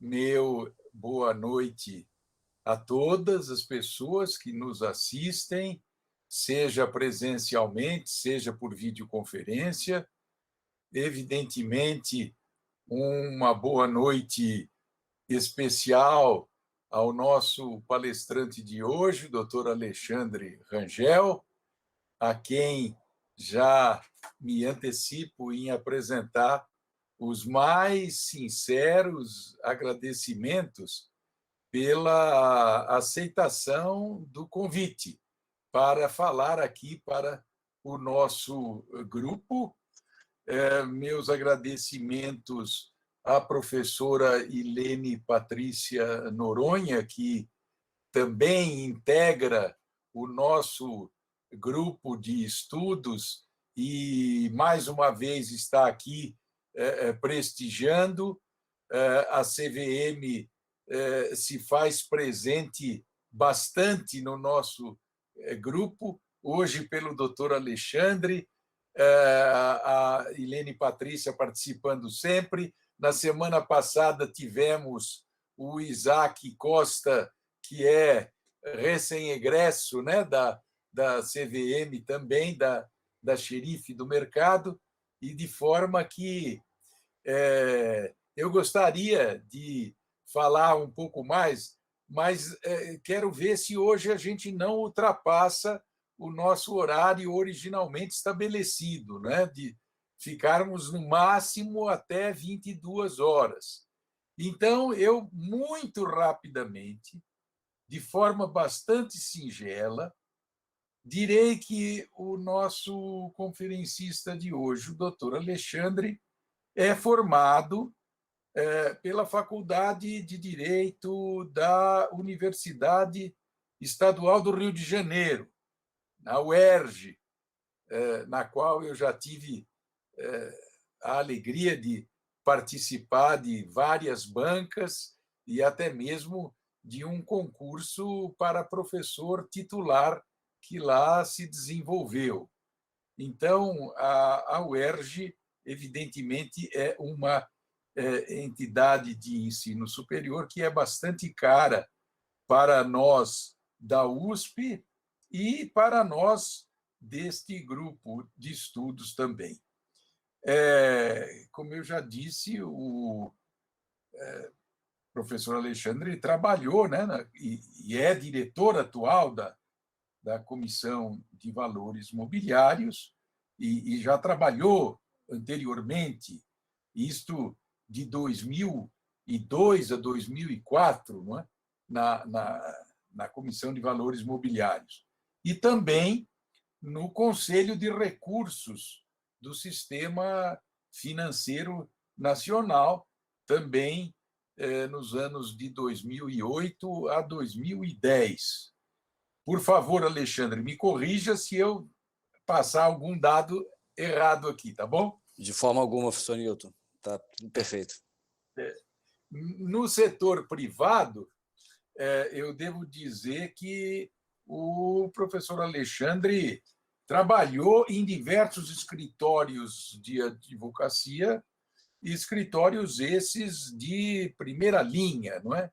meu boa noite a todas as pessoas que nos assistem, seja presencialmente, seja por videoconferência. Evidentemente, uma boa noite especial ao nosso palestrante de hoje, o doutor Alexandre Rangel, a quem já me antecipo em apresentar os mais sinceros agradecimentos pela aceitação do convite para falar aqui para o nosso grupo. Meus agradecimentos à professora Ilene Patrícia Noronha, que também integra o nosso grupo de estudos e, mais uma vez, está aqui prestigiando. A CVM se faz presente bastante no nosso grupo, hoje pelo doutor Alexandre, a Ilene Patrícia participando sempre. Na semana passada tivemos o Isaac Costa, que é recém-egresso, né, da CVM também, da xerife do mercado, e de forma que eu gostaria de falar um pouco mais, mas quero ver se hoje a gente não ultrapassa o nosso horário originalmente estabelecido, né, de ficarmos no máximo até 22 horas. Então, eu, muito rapidamente, de forma bastante singela, direi que o nosso conferencista de hoje, o doutor Alexandre, é formado pela Faculdade de Direito da Universidade Estadual do Rio de Janeiro, na UERJ, na qual eu já tive a alegria de participar de várias bancas e até mesmo de um concurso para professor titular que lá se desenvolveu. Então, a UERJ, evidentemente, é uma entidade de ensino superior que é bastante cara para nós da USP e para nós deste grupo de estudos também. Como eu já disse, o professor Alexandre trabalhou, né, e é diretor atual da Comissão de Valores Mobiliários e já trabalhou anteriormente, isto de 2002 a 2004, não é? na Comissão de Valores Mobiliários. E também no Conselho de Recursos do Sistema Financeiro Nacional, também nos anos de 2008 a 2010. Por favor, Alexandre, me corrija se eu passar algum dado errado aqui, tá bom? De forma alguma, professor Newton. Tá perfeito. No setor privado, eu devo dizer que o professor Alexandre trabalhou em diversos escritórios de advocacia, escritórios esses de primeira linha, não é?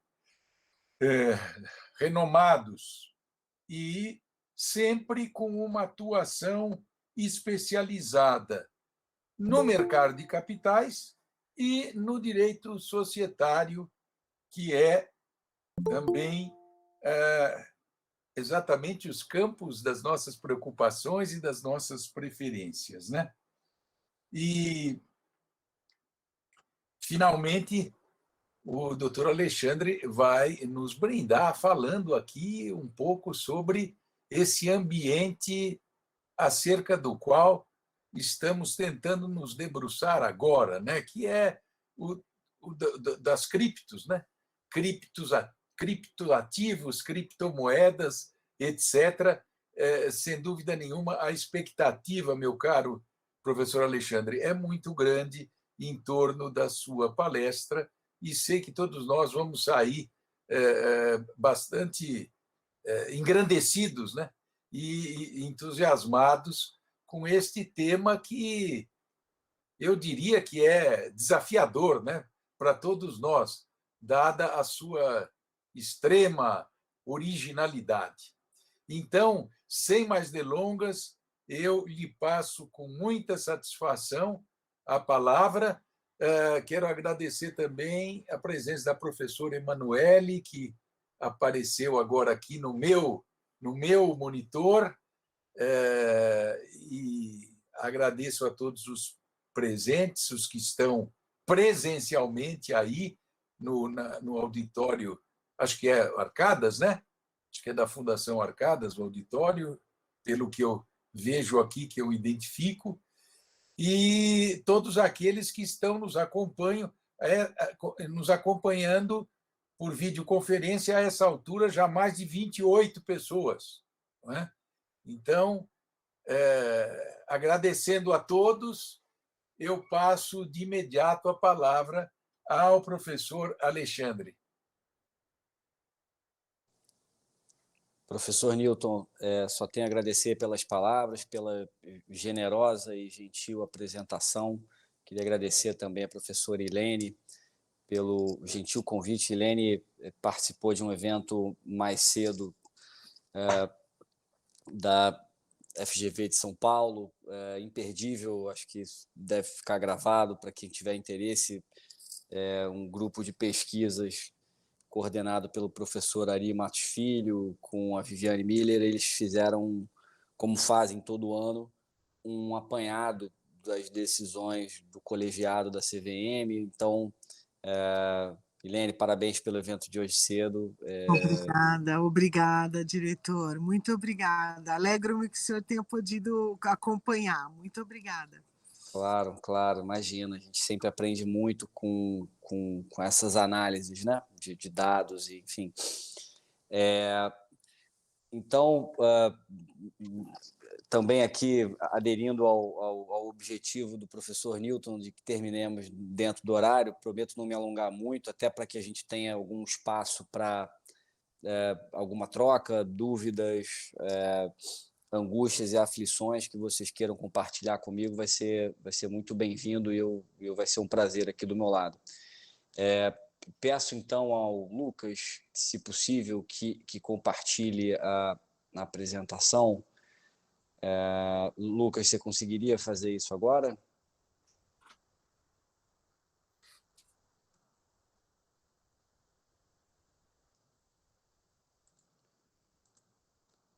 Renomados, e sempre com uma atuação especializada no mercado de capitais e no direito societário, que é também exatamente os campos das nossas preocupações e das nossas preferências, né? E, finalmente, o doutor Alexandre vai nos brindar falando aqui um pouco sobre esse ambiente acerca do qual estamos tentando nos debruçar agora, né? Que é o das criptos, né? Criptoativos, criptomoedas, etc. Sem dúvida nenhuma, a expectativa, meu caro professor Alexandre, é muito grande em torno da sua palestra e sei que todos nós vamos sair bastante engrandecidos, né? E entusiasmados com este tema que eu diria que é desafiador, né, para todos nós, dada a sua extrema originalidade. Então, sem mais delongas, eu lhe passo com muita satisfação a palavra. Quero agradecer também a presença da professora Emanuele, que apareceu agora aqui no meu monitor, e agradeço a todos os presentes, os que estão presencialmente aí no auditório, acho que é Arcadas, né? Acho que é da Fundação Arcadas, o auditório, pelo que eu vejo aqui, que eu identifico, e todos aqueles que estão nos acompanhando por videoconferência a essa altura, já mais de 28 pessoas. Não é? Então, agradecendo a todos, eu passo de imediato a palavra ao professor Alexandre. Professor Newton, só tenho a agradecer pelas palavras, pela generosa e gentil apresentação. Queria agradecer também a professora Ilene pelo gentil convite. Ilene participou de um evento mais cedo da FGV de São Paulo, imperdível, acho que deve ficar gravado para quem tiver interesse, um grupo de pesquisas coordenado pelo professor Ari Matos Filho, com a Viviane Miller. Eles fizeram, como fazem todo ano, um apanhado das decisões do colegiado da CVM. Então, Ilene, parabéns pelo evento de hoje cedo. Obrigada, diretor. Muito obrigada. Alegro-me que o senhor tenha podido acompanhar. Muito obrigada. Claro, imagina. A gente sempre aprende muito com essas análises, né? De dados, enfim. Então, também aqui, aderindo ao objetivo do professor Newton, de que terminemos dentro do horário, prometo não me alongar muito, até para que a gente tenha algum espaço para alguma troca, dúvidas, angústias e aflições que vocês queiram compartilhar comigo, vai ser muito bem-vindo e vai ser um prazer aqui do meu lado. Peço então ao Lucas, se possível, que compartilhe a apresentação. Lucas, você conseguiria fazer isso agora?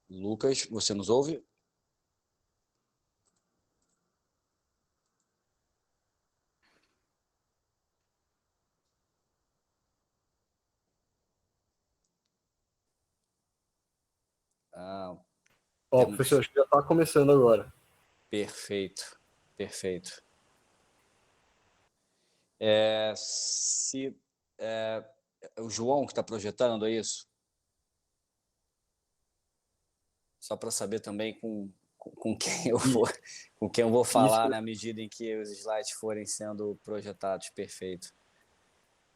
Lucas, você nos ouve? Professor, acho que já está começando agora. Perfeito. O João que está projetando, é isso? Só para saber também com quem eu vou falar na medida em que os slides forem sendo projetados. Perfeito.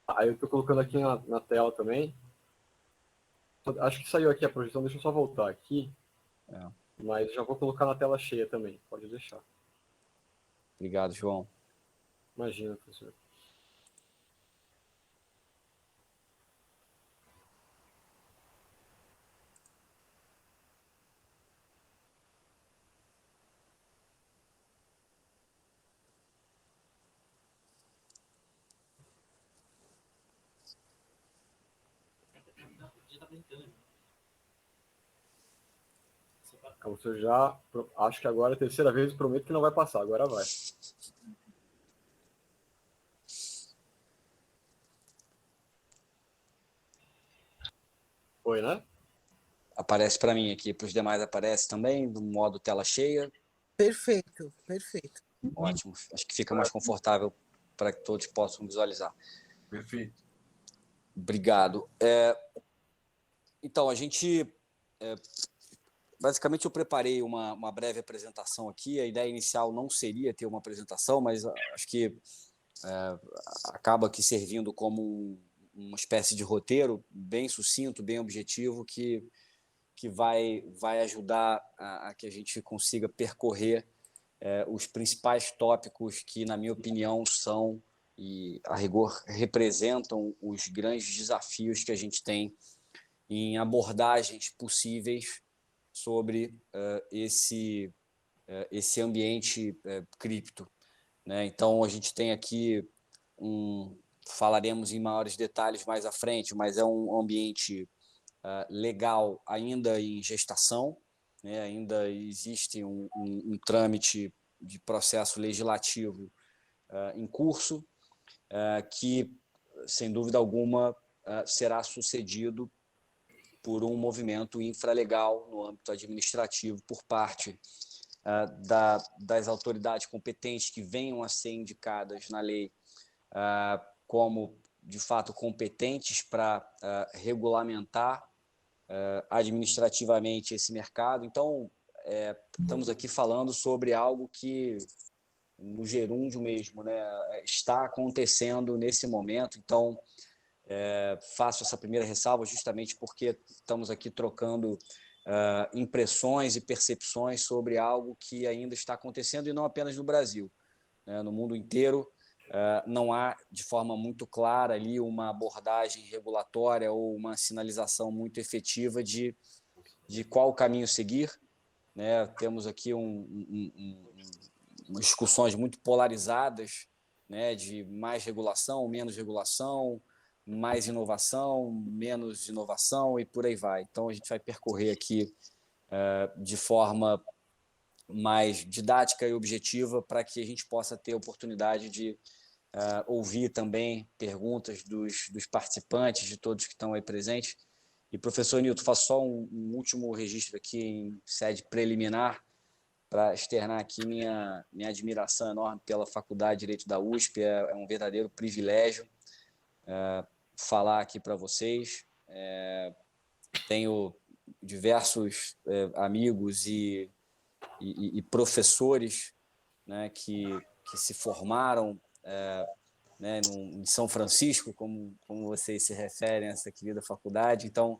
Aí eu estou colocando aqui na tela também. Acho que saiu aqui a projeção, deixa eu só voltar aqui. Mas já vou colocar na tela cheia também, pode deixar. Obrigado, João. Imagina, professor. Você já, acho que agora é a terceira vez, prometo que não vai passar, agora vai. Foi, né? Aparece para mim aqui, para os demais aparece também, no modo tela cheia? Perfeito. Ótimo, acho que fica mais confortável para que todos possam visualizar. Perfeito. Obrigado. Então, a gente... basicamente, eu preparei uma breve apresentação aqui. A ideia inicial não seria ter uma apresentação, mas acho que acaba aqui servindo como uma espécie de roteiro bem sucinto, bem objetivo, que vai ajudar a que a gente consiga percorrer os principais tópicos que, na minha opinião, são e, a rigor, representam os grandes desafios que a gente tem em abordagens possíveis sobre esse ambiente cripto, né? Então, a gente tem aqui falaremos em maiores detalhes mais à frente, mas é um ambiente legal ainda em gestação, né? Ainda existe um trâmite de processo legislativo em curso, que, sem dúvida alguma, será sucedido por um movimento infralegal no âmbito administrativo por parte das autoridades competentes que venham a ser indicadas na lei como, de fato, competentes para regulamentar administrativamente esse mercado. Então, estamos aqui falando sobre algo que, no gerúndio mesmo, né, está acontecendo nesse momento. Então, faço essa primeira ressalva justamente porque estamos aqui trocando impressões e percepções sobre algo que ainda está acontecendo, e não apenas no Brasil, né? No mundo inteiro, não há, de forma muito clara, ali uma abordagem regulatória ou uma sinalização muito efetiva de qual o caminho seguir, né? Temos aqui discussões muito polarizadas, né, de mais regulação, menos regulação, mais inovação, menos inovação e por aí vai. Então, a gente vai percorrer aqui de forma mais didática e objetiva para que a gente possa ter a oportunidade de ouvir também perguntas dos participantes, de todos que estão aí presentes. E, professor Nilton, faço só um último registro aqui em sede preliminar para externar aqui minha admiração enorme pela Faculdade de Direito da USP. É um verdadeiro privilégio falar aqui para vocês. Tenho diversos amigos e professores, né, que se formaram né, em São Francisco, como vocês se referem a essa querida faculdade. Então,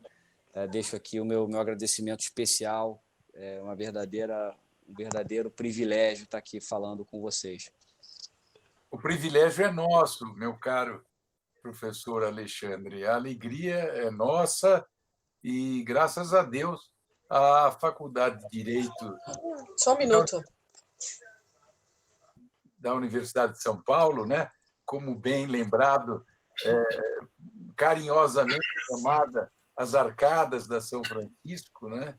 deixo aqui o meu agradecimento especial. É um verdadeiro privilégio estar aqui falando com vocês. O privilégio é nosso, meu caro professor Alexandre. A alegria é nossa e, graças a Deus, a Faculdade de Direito Só um minuto. da Universidade de São Paulo, né, como bem lembrado, carinhosamente chamada as Arcadas da São Francisco, né,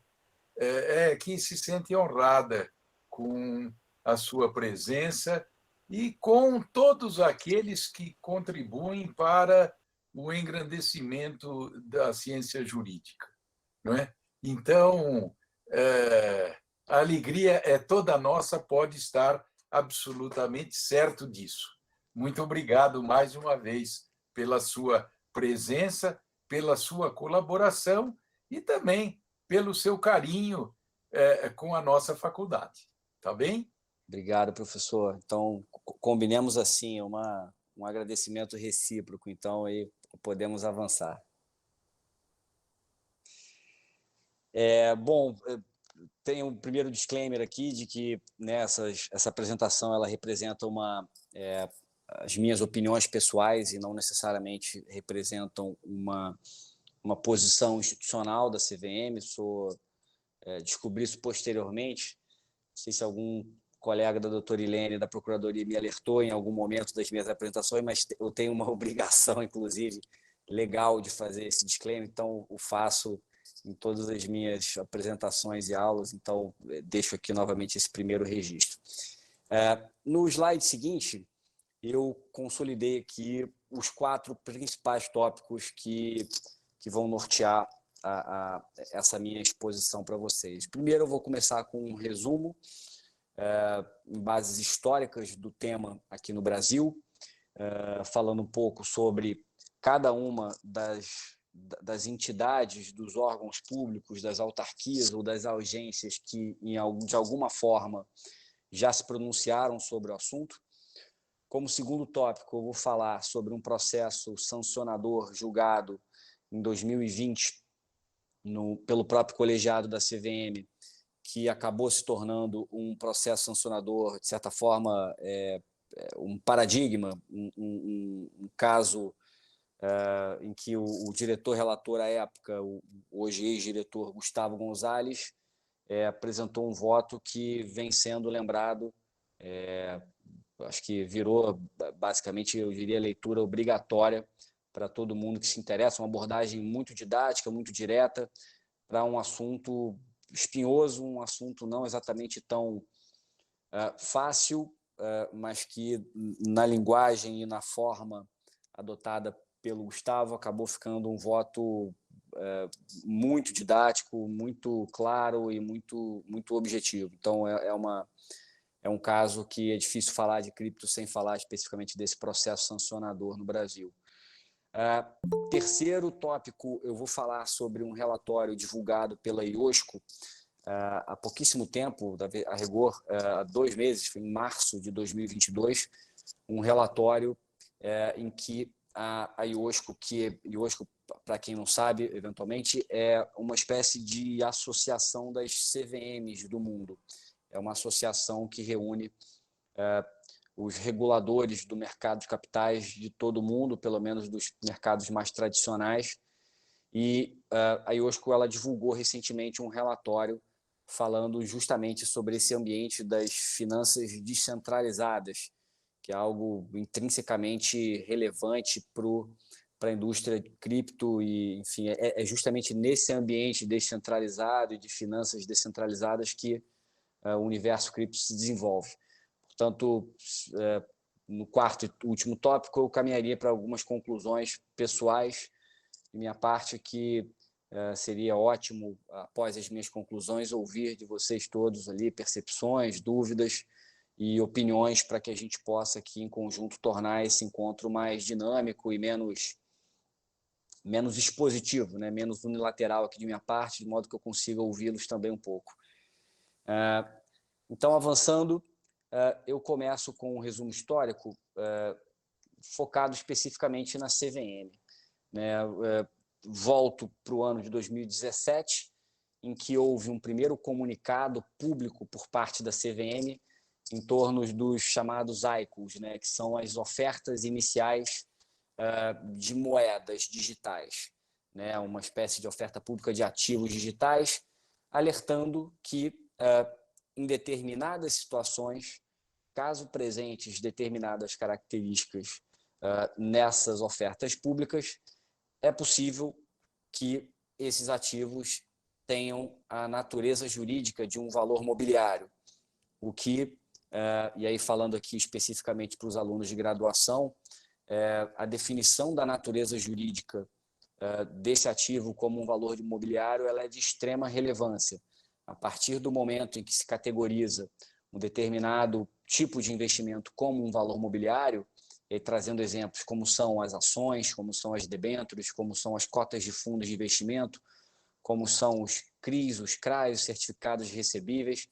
que se sente honrada com a sua presença e com todos aqueles que contribuem para o engrandecimento da ciência jurídica, não é? Então, a alegria é toda nossa, pode estar absolutamente certo disso. Muito obrigado mais uma vez pela sua presença, pela sua colaboração e também pelo seu carinho com a nossa faculdade. Tá bem? Obrigado, professor. Então, combinemos assim, um agradecimento recíproco, então aí podemos avançar. Bom, tem um primeiro disclaimer aqui de que, né, essa apresentação ela representa as minhas opiniões pessoais e não necessariamente representam uma posição institucional da CVM. Descobri isso posteriormente. Não sei se algum colega da doutora Ilene, da Procuradoria, me alertou em algum momento das minhas apresentações, mas eu tenho uma obrigação, inclusive, legal de fazer esse disclaimer, então o faço em todas as minhas apresentações e aulas, então deixo aqui novamente esse primeiro registro. No slide seguinte, eu consolidei aqui os 4 principais tópicos que vão nortear essa minha exposição para vocês. Primeiro, eu vou começar com um resumo em bases históricas do tema aqui no Brasil, falando um pouco sobre cada uma das entidades, dos órgãos públicos, das autarquias ou das agências que, de alguma forma, já se pronunciaram sobre o assunto. Como segundo tópico, eu vou falar sobre um processo sancionador julgado em 2020 pelo próprio colegiado da CVM, que acabou se tornando um processo sancionador, de certa forma, um paradigma, um caso em que o diretor relator à época, hoje ex-diretor Gustavo Gonzalez, apresentou um voto que vem sendo lembrado, acho que virou basicamente, eu diria, leitura obrigatória para todo mundo que se interessa, uma abordagem muito didática, muito direta, para um assunto espinhoso, um assunto não exatamente tão fácil, mas que na linguagem e na forma adotada pelo Gustavo acabou ficando um voto muito didático, muito claro e muito objetivo. Então, é um caso que é difícil falar de cripto sem falar especificamente desse processo sancionador no Brasil. Terceiro tópico, eu vou falar sobre um relatório divulgado pela IOSCO há pouquíssimo tempo, a rigor, há 2 meses, foi em março de 2022, um relatório em que a IOSCO, para quem não sabe, eventualmente, é uma espécie de associação das CVMs do mundo. É uma associação que reúne os reguladores do mercado de capitais de todo o mundo, pelo menos dos mercados mais tradicionais. E a IOSCO ela divulgou recentemente um relatório falando justamente sobre esse ambiente das finanças descentralizadas, que é algo intrinsecamente relevante para a indústria de cripto e, enfim, é justamente nesse ambiente descentralizado e de finanças descentralizadas que o universo cripto se desenvolve. Portanto, no quarto e último tópico, eu caminharia para algumas conclusões pessoais de minha parte, que seria ótimo, após as minhas conclusões, ouvir de vocês todos ali percepções, dúvidas e opiniões para que a gente possa aqui em conjunto tornar esse encontro mais dinâmico e menos expositivo, né? Menos unilateral aqui de minha parte, de modo que eu consiga ouvi-los também um pouco. Então, avançando, eu começo com um resumo histórico focado especificamente na CVM. Volto para o ano de 2017, em que houve um primeiro comunicado público por parte da CVM em torno dos chamados ICOs, né, que são as ofertas iniciais de moedas digitais, né, uma espécie de oferta pública de ativos digitais, alertando que, em determinadas situações, caso presentes determinadas características nessas ofertas públicas, é possível que esses ativos tenham a natureza jurídica de um valor mobiliário, o que, e aí falando aqui especificamente para os alunos de graduação, a definição da natureza jurídica desse ativo como um valor imobiliário ela é de extrema relevância. A partir do momento em que se categoriza um determinado tipo de investimento como um valor mobiliário, trazendo exemplos como são as ações, como são as debêntures, como são as cotas de fundos de investimento, como são os CRIs, os CRAs, os certificados recebíveis.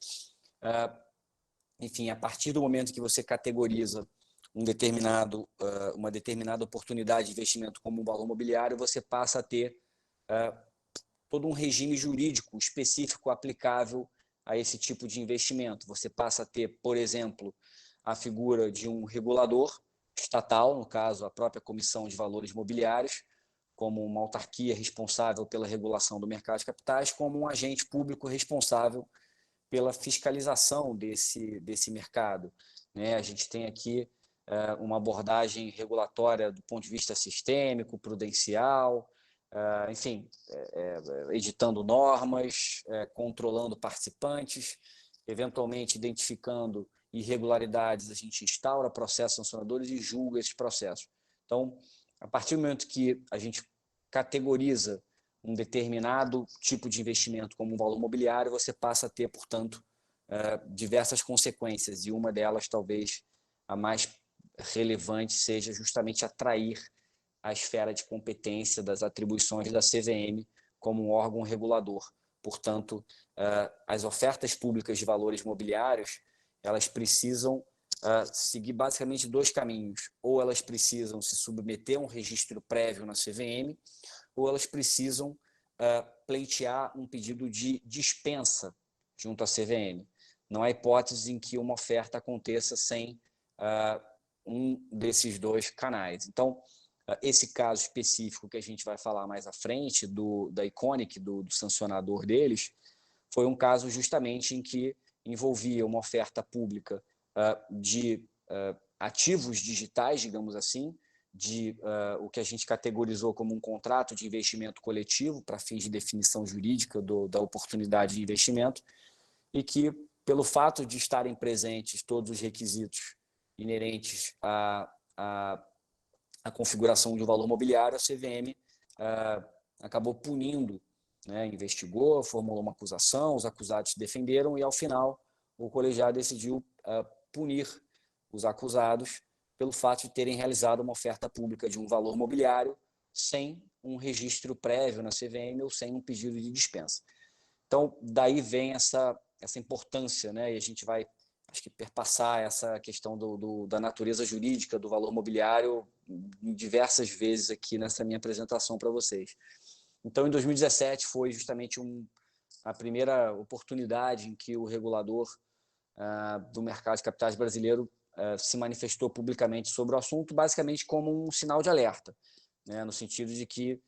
Enfim, a partir do momento que você categoriza uma determinada oportunidade de investimento como um valor mobiliário, você passa a ter todo um regime jurídico específico aplicável a esse tipo de investimento. Você passa a ter, por exemplo, a figura de um regulador estatal, no caso, a própria Comissão de Valores Mobiliários, como uma autarquia responsável pela regulação do mercado de capitais, como um agente público responsável pela fiscalização desse mercado. A gente tem aqui uma abordagem regulatória do ponto de vista sistêmico, prudencial, enfim, editando normas, controlando participantes, eventualmente identificando irregularidades, a gente instaura processos sancionadores e julga esses processos. Então, a partir do momento que a gente categoriza um determinado tipo de investimento como um valor mobiliário, você passa a ter, portanto, diversas consequências, e uma delas, talvez a mais relevante, seja justamente atrair a esfera de competência das atribuições da CVM como um órgão regulador. Portanto, as ofertas públicas de valores mobiliários elas precisam seguir basicamente 2 caminhos. Ou elas precisam se submeter a um registro prévio na CVM, ou elas precisam pleitear um pedido de dispensa junto à CVM. Não há hipótese em que uma oferta aconteça sem um desses dois canais. Então, esse caso específico que a gente vai falar mais à frente, da Iconic, do sancionador deles, foi um caso justamente em que envolvia uma oferta pública de ativos digitais, digamos assim, de o que a gente categorizou como um contrato de investimento coletivo para fins de definição jurídica da oportunidade de investimento, e que, pelo fato de estarem presentes todos os requisitos inerentes à configuração de um valor mobiliário, a CVM acabou punindo, né, investigou, formulou uma acusação, os acusados se defenderam e, ao final, o colegiado decidiu punir os acusados pelo fato de terem realizado uma oferta pública de um valor mobiliário sem um registro prévio na CVM ou sem um pedido de dispensa. Então, daí vem essa importância, né? E a gente vai, acho que, perpassar essa questão da natureza jurídica do valor mobiliário diversas vezes aqui nessa minha apresentação para vocês. Então, em 2017, foi justamente a primeira oportunidade em que o regulador do mercado de capitais brasileiro se manifestou publicamente sobre o assunto, basicamente como um sinal de alerta, né? No sentido de que,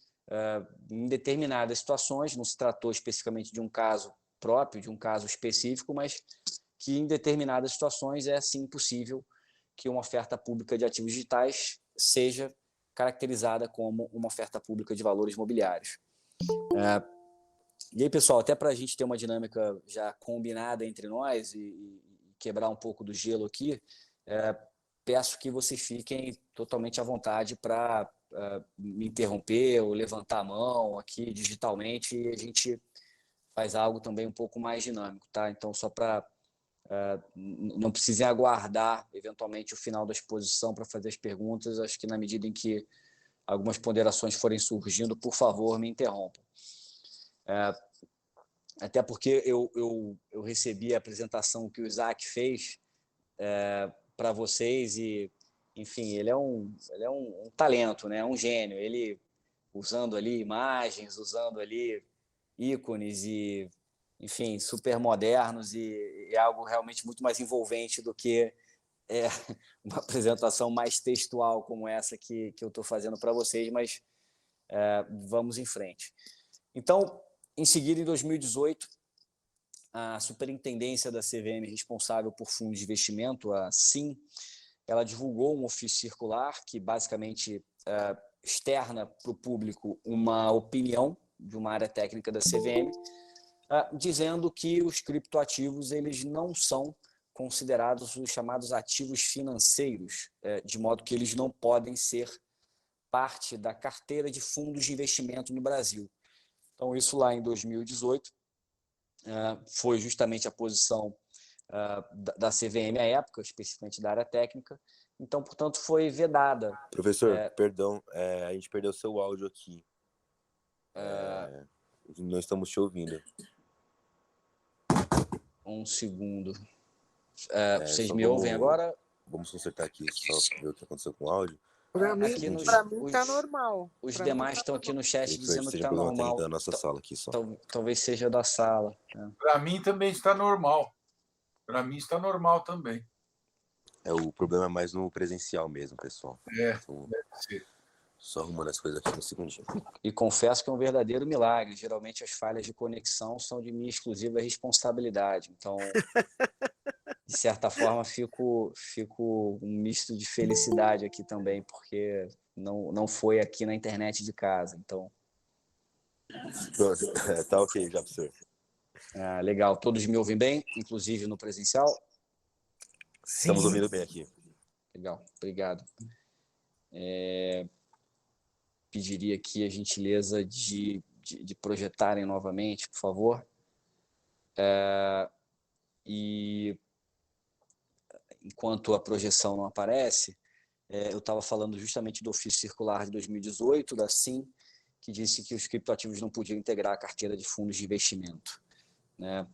em determinadas situações, não se tratou especificamente de um caso próprio, de um caso específico, mas que em determinadas situações é sim possível que uma oferta pública de ativos digitais seja caracterizada como uma oferta pública de valores mobiliários. E aí, pessoal, até para a gente ter uma dinâmica já combinada entre nós e quebrar um pouco do gelo aqui, peço que vocês fiquem totalmente à vontade para me interromper ou levantar a mão aqui digitalmente, e a gente faz algo também um pouco mais dinâmico, tá? Então, só para não precisem aguardar eventualmente o final da exposição para fazer as perguntas. Acho que na medida em que algumas ponderações forem surgindo, por favor, me interrompam. Até porque eu recebi a apresentação que o Isaac fez para vocês e, enfim, ele é um talento, né? Um gênio. Ele usando ali imagens, usando ali ícones e, enfim, super modernos, e é algo realmente muito mais envolvente do que uma apresentação mais textual como essa que eu estou fazendo para vocês, mas vamos em frente. Então, em seguida, em 2018, a superintendência da CVM responsável por fundos de investimento, a SIM, ela divulgou um ofício circular que basicamente externa para o público uma opinião de uma área técnica da CVM, dizendo que os criptoativos eles não são considerados os chamados ativos financeiros, de modo que eles não podem ser parte da carteira de fundos de investimento no Brasil. Então, isso lá em 2018 foi justamente a posição da CVM à época, especificamente da área técnica. Então, portanto, foi vedada. Professor, perdão, a gente perdeu seu áudio aqui. Não estamos te ouvindo. Um segundo. Vocês só me ouvem agora? Vamos consertar aqui, só ver o que aconteceu com o áudio. Para mim está normal. Os demais estão aqui no chat dizendo que está normal. normal. Da nossa sala aqui só. Talvez seja da sala. Para mim também está normal. Para mim está normal também. O problema é mais no presencial mesmo, pessoal. Então, deve ser. Só arrumando as coisas aqui no segundinho. E confesso que é um verdadeiro milagre. Geralmente as falhas de conexão são de minha exclusiva responsabilidade. Então, de certa forma, fico um misto de felicidade aqui também, porque não foi aqui na internet de casa. Então, pronto, tá ok já, professor. Legal. Todos me ouvem bem, inclusive no presencial? Sim. Estamos ouvindo bem aqui. Legal, obrigado. Pediria aqui a gentileza de projetarem novamente, por favor. E enquanto a projeção não aparece, eu estava falando justamente do ofício circular de 2018, da SIM, que disse que os criptoativos não podiam integrar a carteira de fundos de investimento, né?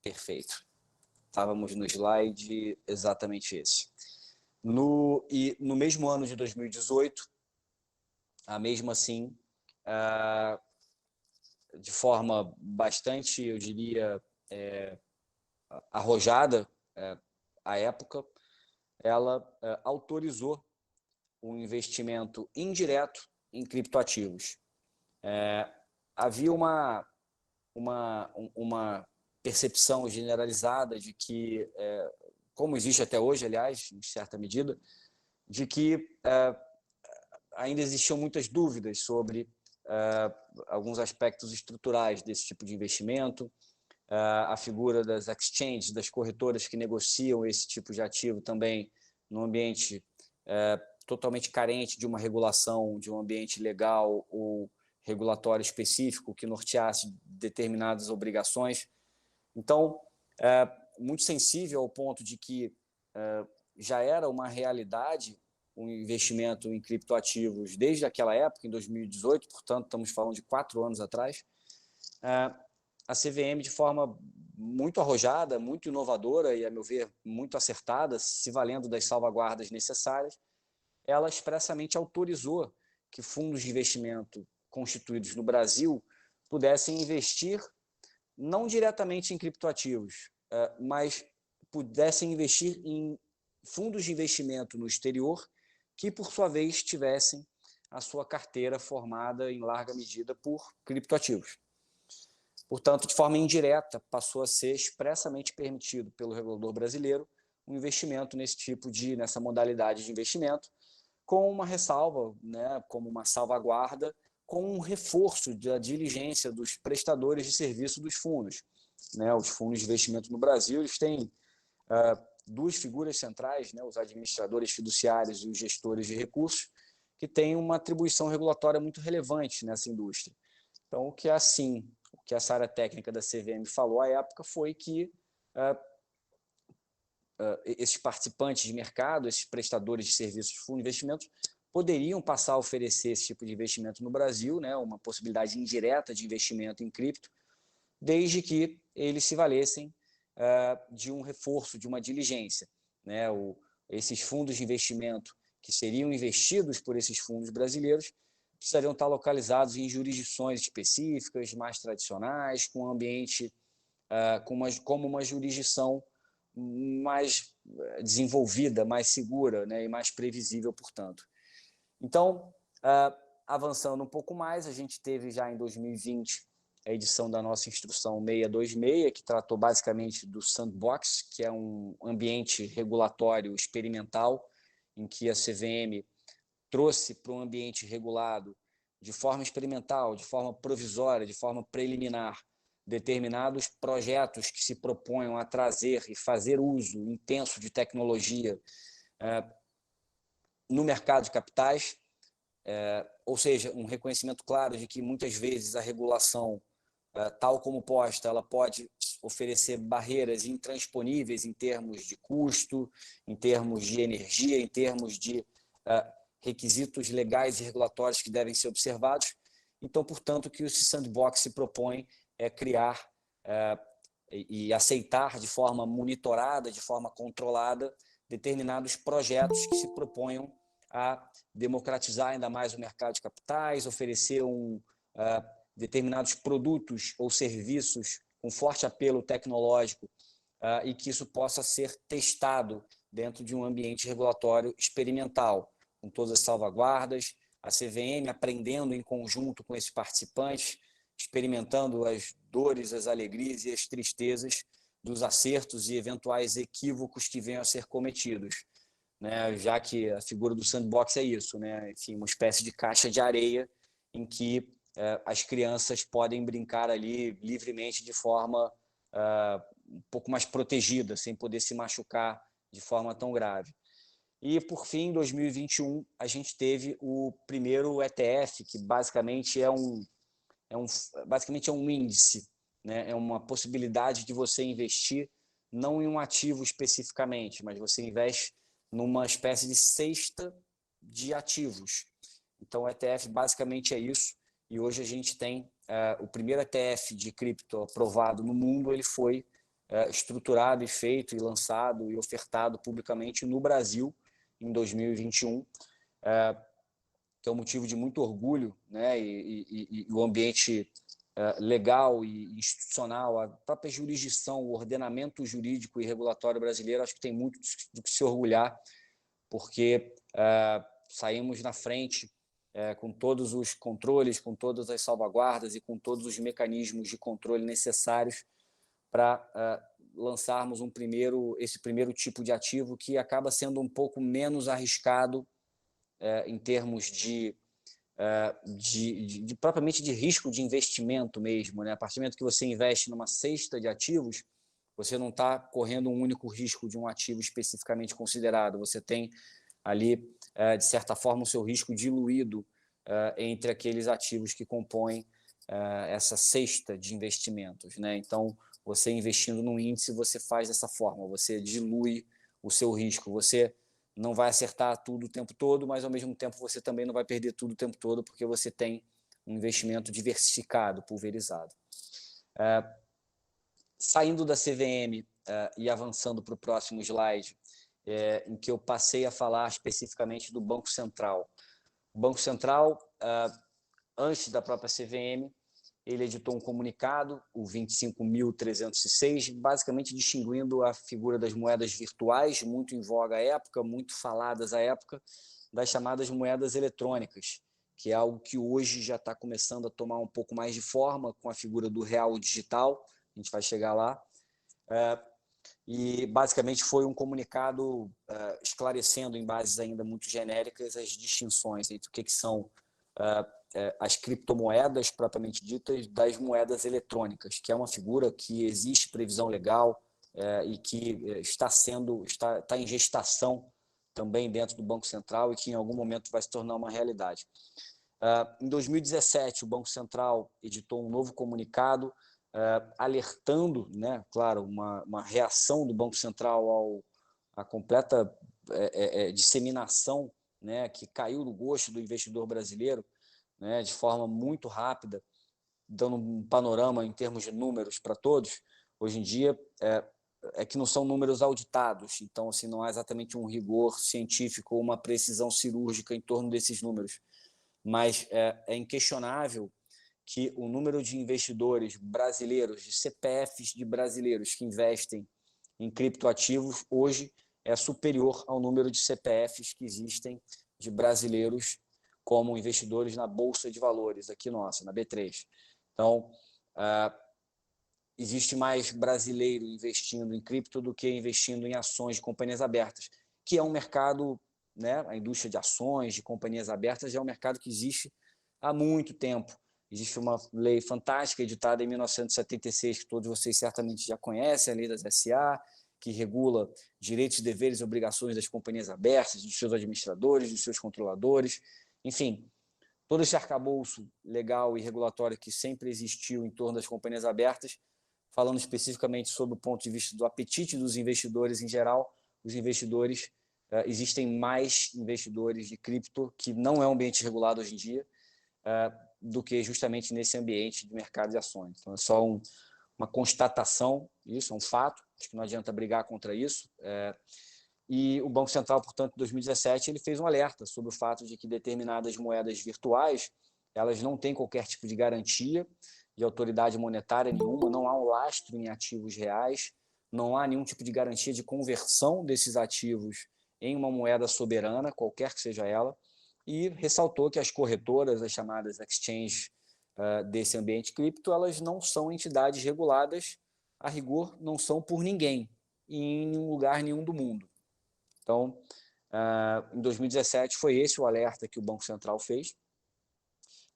Perfeito. Estávamos no slide exatamente esse. No mesmo ano de 2018, a mesma SIM, de forma bastante, eu diria, arrojada à época, ela autorizou o investimento indireto em criptoativos. Havia uma percepção generalizada de que, como existe até hoje, aliás, em certa medida, de que ainda existiam muitas dúvidas sobre alguns aspectos estruturais desse tipo de investimento, a figura das exchanges, das corretoras que negociam esse tipo de ativo também num ambiente totalmente carente de uma regulação, de um ambiente legal ou regulatório específico que norteasse determinadas obrigações. Então, muito sensível ao ponto de que já era uma realidade um investimento em criptoativos desde aquela época, em 2018, portanto, estamos falando de 4 anos atrás, a CVM, de forma muito arrojada, muito inovadora e, a meu ver, muito acertada, se valendo das salvaguardas necessárias, ela expressamente autorizou que fundos de investimento constituídos no Brasil pudessem investir não diretamente em criptoativos, mas pudessem investir em fundos de investimento no exterior que, por sua vez, tivessem a sua carteira formada em larga medida por criptoativos. Portanto, de forma indireta, passou a ser expressamente permitido pelo regulador brasileiro um investimento nessa modalidade de investimento, com uma ressalva, né, como uma salvaguarda, com um reforço da diligência dos prestadores de serviço dos fundos. Né, os fundos de investimento no Brasil eles têm duas figuras centrais, né, os administradores fiduciários e os gestores de recursos, que têm uma atribuição regulatória muito relevante nessa indústria. Então, o que essa área técnica da CVM falou à época foi que esses participantes de mercado, esses prestadores de serviços de fundos de investimentos, poderiam passar a oferecer esse tipo de investimento no Brasil, né, uma possibilidade indireta de investimento em cripto, desde que eles se valessem de um reforço, de uma diligência. Né? Esses fundos de investimento que seriam investidos por esses fundos brasileiros precisariam estar localizados em jurisdições específicas, mais tradicionais, com um ambiente, como uma jurisdição mais desenvolvida, mais segura, né, e mais previsível, portanto. Então, avançando um pouco mais, a gente teve já em 2020 a edição da nossa instrução 626, que tratou basicamente do sandbox, que é um ambiente regulatório experimental, em que a CVM trouxe para um ambiente regulado de forma experimental, de forma provisória, de forma preliminar, determinados projetos que se proponham a trazer e fazer uso intenso de tecnologia no mercado de capitais, ou seja, um reconhecimento claro de que muitas vezes a regulação, tal como posta, ela pode oferecer barreiras intransponíveis em termos de custo, em termos de energia, em termos de requisitos legais e regulatórios que devem ser observados. Então, portanto, o que o sandbox se propõe é criar e aceitar de forma monitorada, de forma controlada, determinados projetos que se proponham a democratizar ainda mais o mercado de capitais, oferecer determinados produtos ou serviços com forte apelo tecnológico e que isso possa ser testado dentro de um ambiente regulatório experimental, com todas as salvaguardas, a CVM aprendendo em conjunto com esses participantes, experimentando as dores, as alegrias e as tristezas dos acertos e eventuais equívocos que venham a ser cometidos. Né? Já que a figura do sandbox é isso, né? Enfim, uma espécie de caixa de areia em que as crianças podem brincar ali livremente de forma um pouco mais protegida, sem poder se machucar de forma tão grave. E, por fim, em 2021, a gente teve o primeiro ETF, que basicamente é um índice, né? É uma possibilidade de você investir não em um ativo especificamente, mas você investe numa espécie de cesta de ativos. Então, o ETF basicamente é isso, e hoje a gente tem o primeiro ETF de cripto aprovado no mundo, ele foi estruturado e feito e lançado e ofertado publicamente no Brasil em 2021, que é um motivo de muito orgulho, né? E o ambiente legal e institucional, a própria jurisdição, o ordenamento jurídico e regulatório brasileiro, acho que tem muito do que se orgulhar, porque saímos na frente com todos os controles, com todas as salvaguardas e com todos os mecanismos de controle necessários para lançarmos esse primeiro tipo de ativo que acaba sendo um pouco menos arriscado em termos propriamente de risco de investimento mesmo, né? A partir do momento que você investe numa cesta de ativos, você não está correndo um único risco de um ativo especificamente considerado, você tem ali, de certa forma, o seu risco diluído entre aqueles ativos que compõem essa cesta de investimentos, né? Então, você investindo num índice, você faz dessa forma, você dilui o seu risco, você não vai acertar tudo o tempo todo, mas, ao mesmo tempo, você também não vai perder tudo o tempo todo, porque você tem um investimento diversificado, pulverizado. Saindo da CVM e avançando para o próximo slide, em que eu passei a falar especificamente do Banco Central. O Banco Central, antes da própria CVM, ele editou um comunicado, o 25.306, basicamente distinguindo a figura das moedas virtuais, muito em voga à época, muito faladas à época, das chamadas moedas eletrônicas, que é algo que hoje já está começando a tomar um pouco mais de forma com a figura do real digital, a gente vai chegar lá. E basicamente foi um comunicado esclarecendo, em bases ainda muito genéricas, as distinções entre o que são as criptomoedas propriamente ditas das moedas eletrônicas, que é uma figura que existe previsão legal e que está em gestação também dentro do Banco Central e que em algum momento vai se tornar uma realidade. Em 2017, o Banco Central editou um novo comunicado alertando, né, claro, uma reação do Banco Central à completa disseminação, né, que caiu no gosto do investidor brasileiro, né, de forma muito rápida, dando um panorama em termos de números para todos. Hoje em dia que não são números auditados, então assim, não há exatamente um rigor científico ou uma precisão cirúrgica em torno desses números, mas é inquestionável que o número de investidores brasileiros, de CPFs de brasileiros que investem em criptoativos, hoje é superior ao número de CPFs que existem de brasileiros como investidores na Bolsa de Valores, aqui nossa, na B3. Então, existe mais brasileiro investindo em cripto do que investindo em ações de companhias abertas, que é um mercado, né, a indústria de ações, de companhias abertas, é um mercado que existe há muito tempo. Existe uma lei fantástica, editada em 1976, que todos vocês certamente já conhecem, a Lei das SA, que regula direitos, deveres e obrigações das companhias abertas, dos seus administradores, dos seus controladores, enfim, todo esse arcabouço legal e regulatório que sempre existiu em torno das companhias abertas, falando especificamente sobre o ponto de vista do apetite dos investidores em geral, os investidores, existem mais investidores de cripto, que não é um ambiente regulado hoje em dia, do que justamente nesse ambiente de mercado de ações. Então, é só uma constatação, isso é um fato, acho que não adianta brigar contra isso. E o Banco Central, portanto, em 2017, ele fez um alerta sobre o fato de que determinadas moedas virtuais, elas não têm qualquer tipo de garantia de autoridade monetária nenhuma, não há um lastro em ativos reais, não há nenhum tipo de garantia de conversão desses ativos em uma moeda soberana, qualquer que seja ela, e ressaltou que as corretoras, as chamadas exchanges desse ambiente cripto, elas não são entidades reguladas, a rigor, não são por ninguém, em lugar nenhum do mundo. Então, em 2017, foi esse o alerta que o Banco Central fez.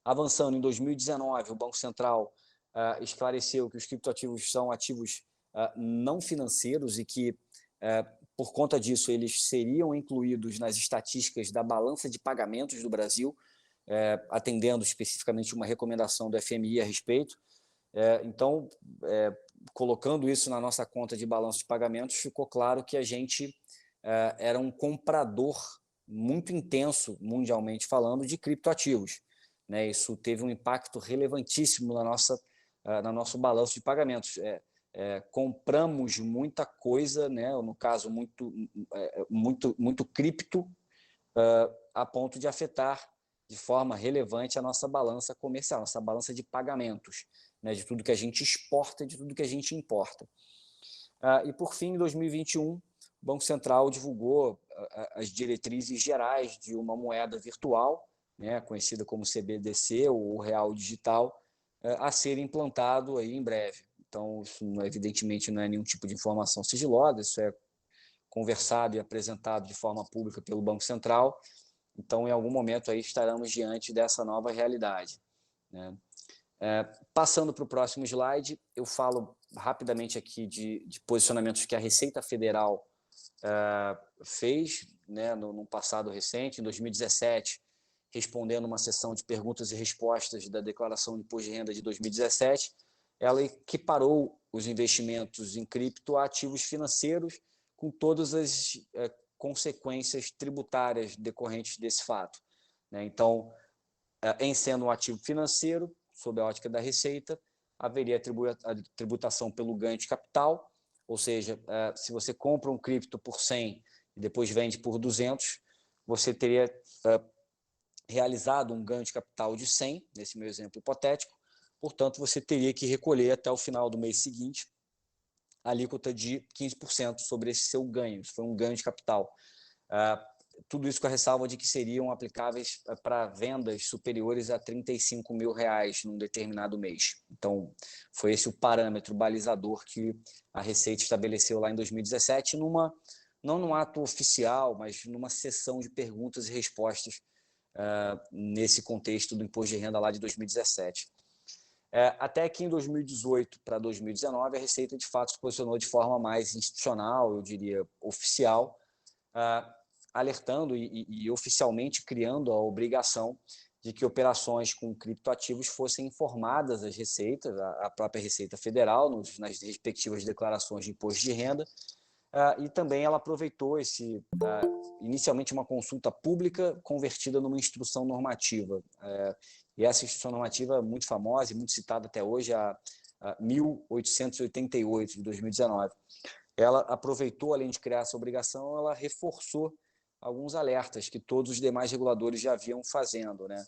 Avançando, em 2019, o Banco Central esclareceu que os criptoativos são ativos não financeiros e que, por conta disso, eles seriam incluídos nas estatísticas da balança de pagamentos do Brasil, atendendo especificamente uma recomendação do FMI a respeito. Então, colocando isso na nossa conta de balanço de pagamentos, ficou claro que a gente era um comprador muito intenso, mundialmente falando, de criptoativos, né? Isso teve um impacto relevantíssimo no nosso balanço de pagamentos. Compramos muita coisa, né? No caso, muito cripto, a ponto de afetar de forma relevante a nossa balança comercial, nossa balança de pagamentos. né, de tudo que a gente exporta e de tudo que a gente importa. E, por fim, em 2021, o Banco Central divulgou as diretrizes gerais de uma moeda virtual, né, conhecida como CBDC, ou Real Digital, a ser implantado aí em breve. Então, isso, evidentemente, não é nenhum tipo de informação sigilosa, isso é conversado e apresentado de forma pública pelo Banco Central. Então, em algum momento, aí estaremos diante dessa nova realidade, né? Passando para o próximo slide, eu falo rapidamente aqui de posicionamentos que a Receita Federal fez, né, no passado recente, em 2017, respondendo uma sessão de perguntas e respostas da Declaração de Imposto de Renda de 2017, ela equiparou os investimentos em cripto a ativos financeiros com todas as consequências tributárias decorrentes desse fato, né? Então, em sendo um ativo financeiro, sob a ótica da Receita, haveria a tributação pelo ganho de capital, ou seja, se você compra um cripto por 100 e depois vende por 200, você teria realizado um ganho de capital de 100, nesse meu exemplo hipotético, portanto, você teria que recolher até o final do mês seguinte a alíquota de 15% sobre esse seu ganho, isso foi um ganho de capital. Tudo isso com a ressalva de que seriam aplicáveis para vendas superiores a R$35 mil num determinado mês. Então, foi esse o parâmetro balizador que a Receita estabeleceu lá em 2017, não num ato oficial, mas numa sessão de perguntas e respostas nesse contexto do imposto de renda lá de 2017. Até que em 2018 para 2019, a Receita, de fato, se posicionou de forma mais institucional, eu diria, oficial, alertando e oficialmente criando a obrigação de que operações com criptoativos fossem informadas às receitas, à própria Receita Federal, nas respectivas declarações de imposto de renda, e também ela aproveitou inicialmente uma consulta pública convertida numa instrução normativa. E essa instrução normativa, muito famosa e muito citada até hoje, a 1888, de 2019. Ela aproveitou, além de criar essa obrigação, ela reforçou alguns alertas que todos os demais reguladores já vinham fazendo, né?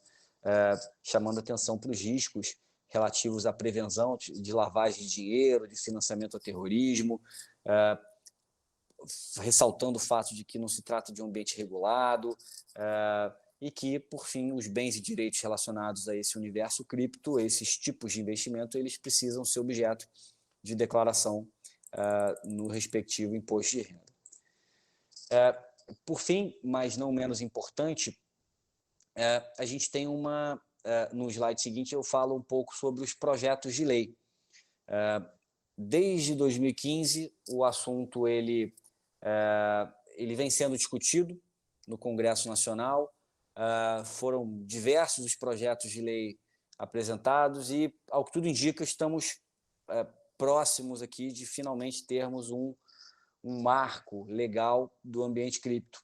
Chamando atenção para os riscos relativos à prevenção de lavagem de dinheiro, de financiamento ao terrorismo, ressaltando o fato de que não se trata de um ambiente regulado, e que, por fim, os bens e direitos relacionados a esse universo cripto, esses tipos de investimento, eles precisam ser objeto de declaração no respectivo imposto de renda. Por fim, mas não menos importante, a gente tem no slide seguinte eu falo um pouco sobre os projetos de lei. Desde 2015, o assunto ele vem sendo discutido no Congresso Nacional, foram diversos os projetos de lei apresentados e, ao que tudo indica, estamos próximos aqui de finalmente termos um marco legal do ambiente cripto.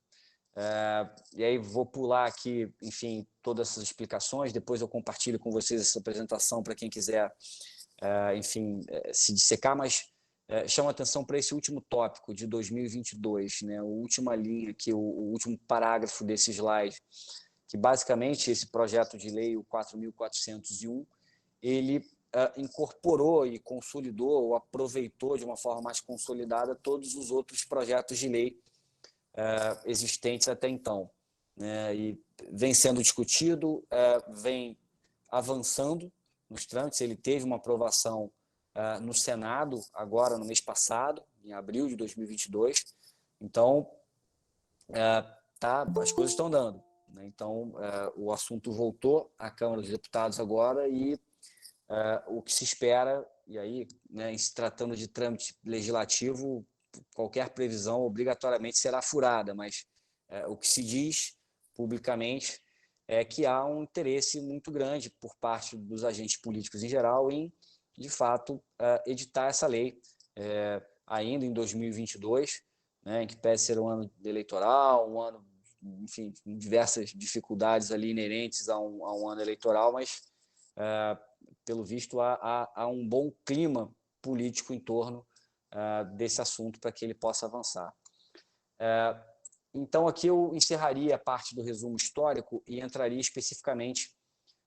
E aí vou pular aqui, enfim, todas essas explicações, depois eu compartilho com vocês essa apresentação para quem quiser, enfim, se dissecar, mas chama atenção para esse último tópico de 2022, né? A última linha aqui, o último parágrafo desse slide, que basicamente esse projeto de lei, o 4.401, ele incorporou e consolidou ou aproveitou de uma forma mais consolidada todos os outros projetos de lei existentes até então, né? E vem sendo discutido, vem avançando nos trâmites. Ele teve uma aprovação no Senado agora no mês passado, em abril de 2022. Então, as coisas estão dando, né? Então, o assunto voltou à Câmara dos Deputados agora e o que se espera, e aí, né, em se tratando de trâmite legislativo, qualquer previsão obrigatoriamente será furada, mas o que se diz publicamente é que há um interesse muito grande por parte dos agentes políticos em geral em, de fato, editar essa lei ainda em 2022, né, em que pese ser um ano eleitoral, um ano, enfim, com diversas dificuldades ali inerentes a um ano eleitoral, mas, pelo visto, há um bom clima político em torno desse assunto para que ele possa avançar. Então, aqui eu encerraria a parte do resumo histórico e entraria especificamente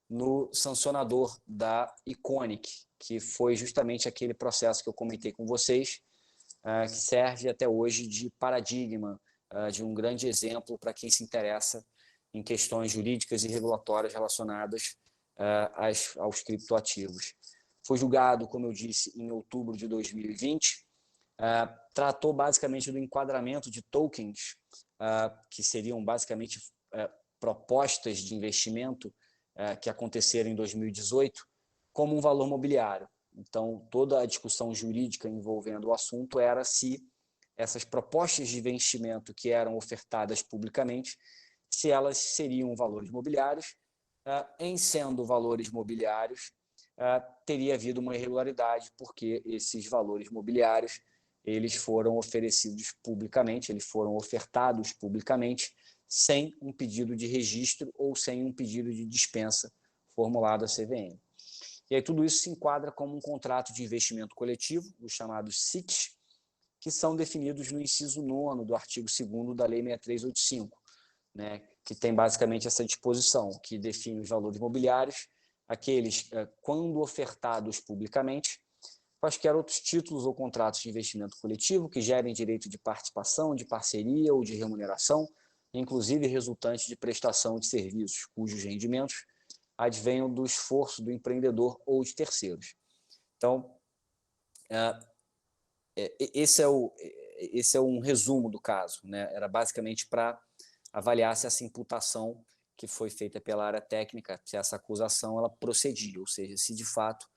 no sancionador da Iconic, que foi justamente aquele processo que eu comentei com vocês, que serve até hoje de paradigma, de um grande exemplo para quem se interessa em questões jurídicas e regulatórias relacionadas aos criptoativos. Foi julgado, como eu disse, em outubro de 2020, tratou basicamente do enquadramento de tokens, que seriam basicamente propostas de investimento que aconteceram em 2018, como um valor mobiliário. Então, toda a discussão jurídica envolvendo o assunto era se essas propostas de investimento que eram ofertadas publicamente, se elas seriam valores mobiliários, em sendo valores mobiliários, teria havido uma irregularidade, porque esses valores mobiliários eles foram oferecidos publicamente, eles foram ofertados publicamente, sem um pedido de registro ou sem um pedido de dispensa formulado à CVM. E aí tudo isso se enquadra como um contrato de investimento coletivo, os chamados SICs, que são definidos no inciso 9º do artigo 2º da Lei 6385, né, que tem basicamente essa disposição, que define os valores mobiliários, aqueles, quando ofertados publicamente, quaisquer outros títulos ou contratos de investimento coletivo que gerem direito de participação, de parceria ou de remuneração, inclusive resultantes de prestação de serviços, cujos rendimentos advenham do esforço do empreendedor ou de terceiros. Então, esse é um resumo do caso, né? Era basicamente para avaliar se essa imputação que foi feita pela área técnica, se essa acusação ela procedia, ou seja, se de fato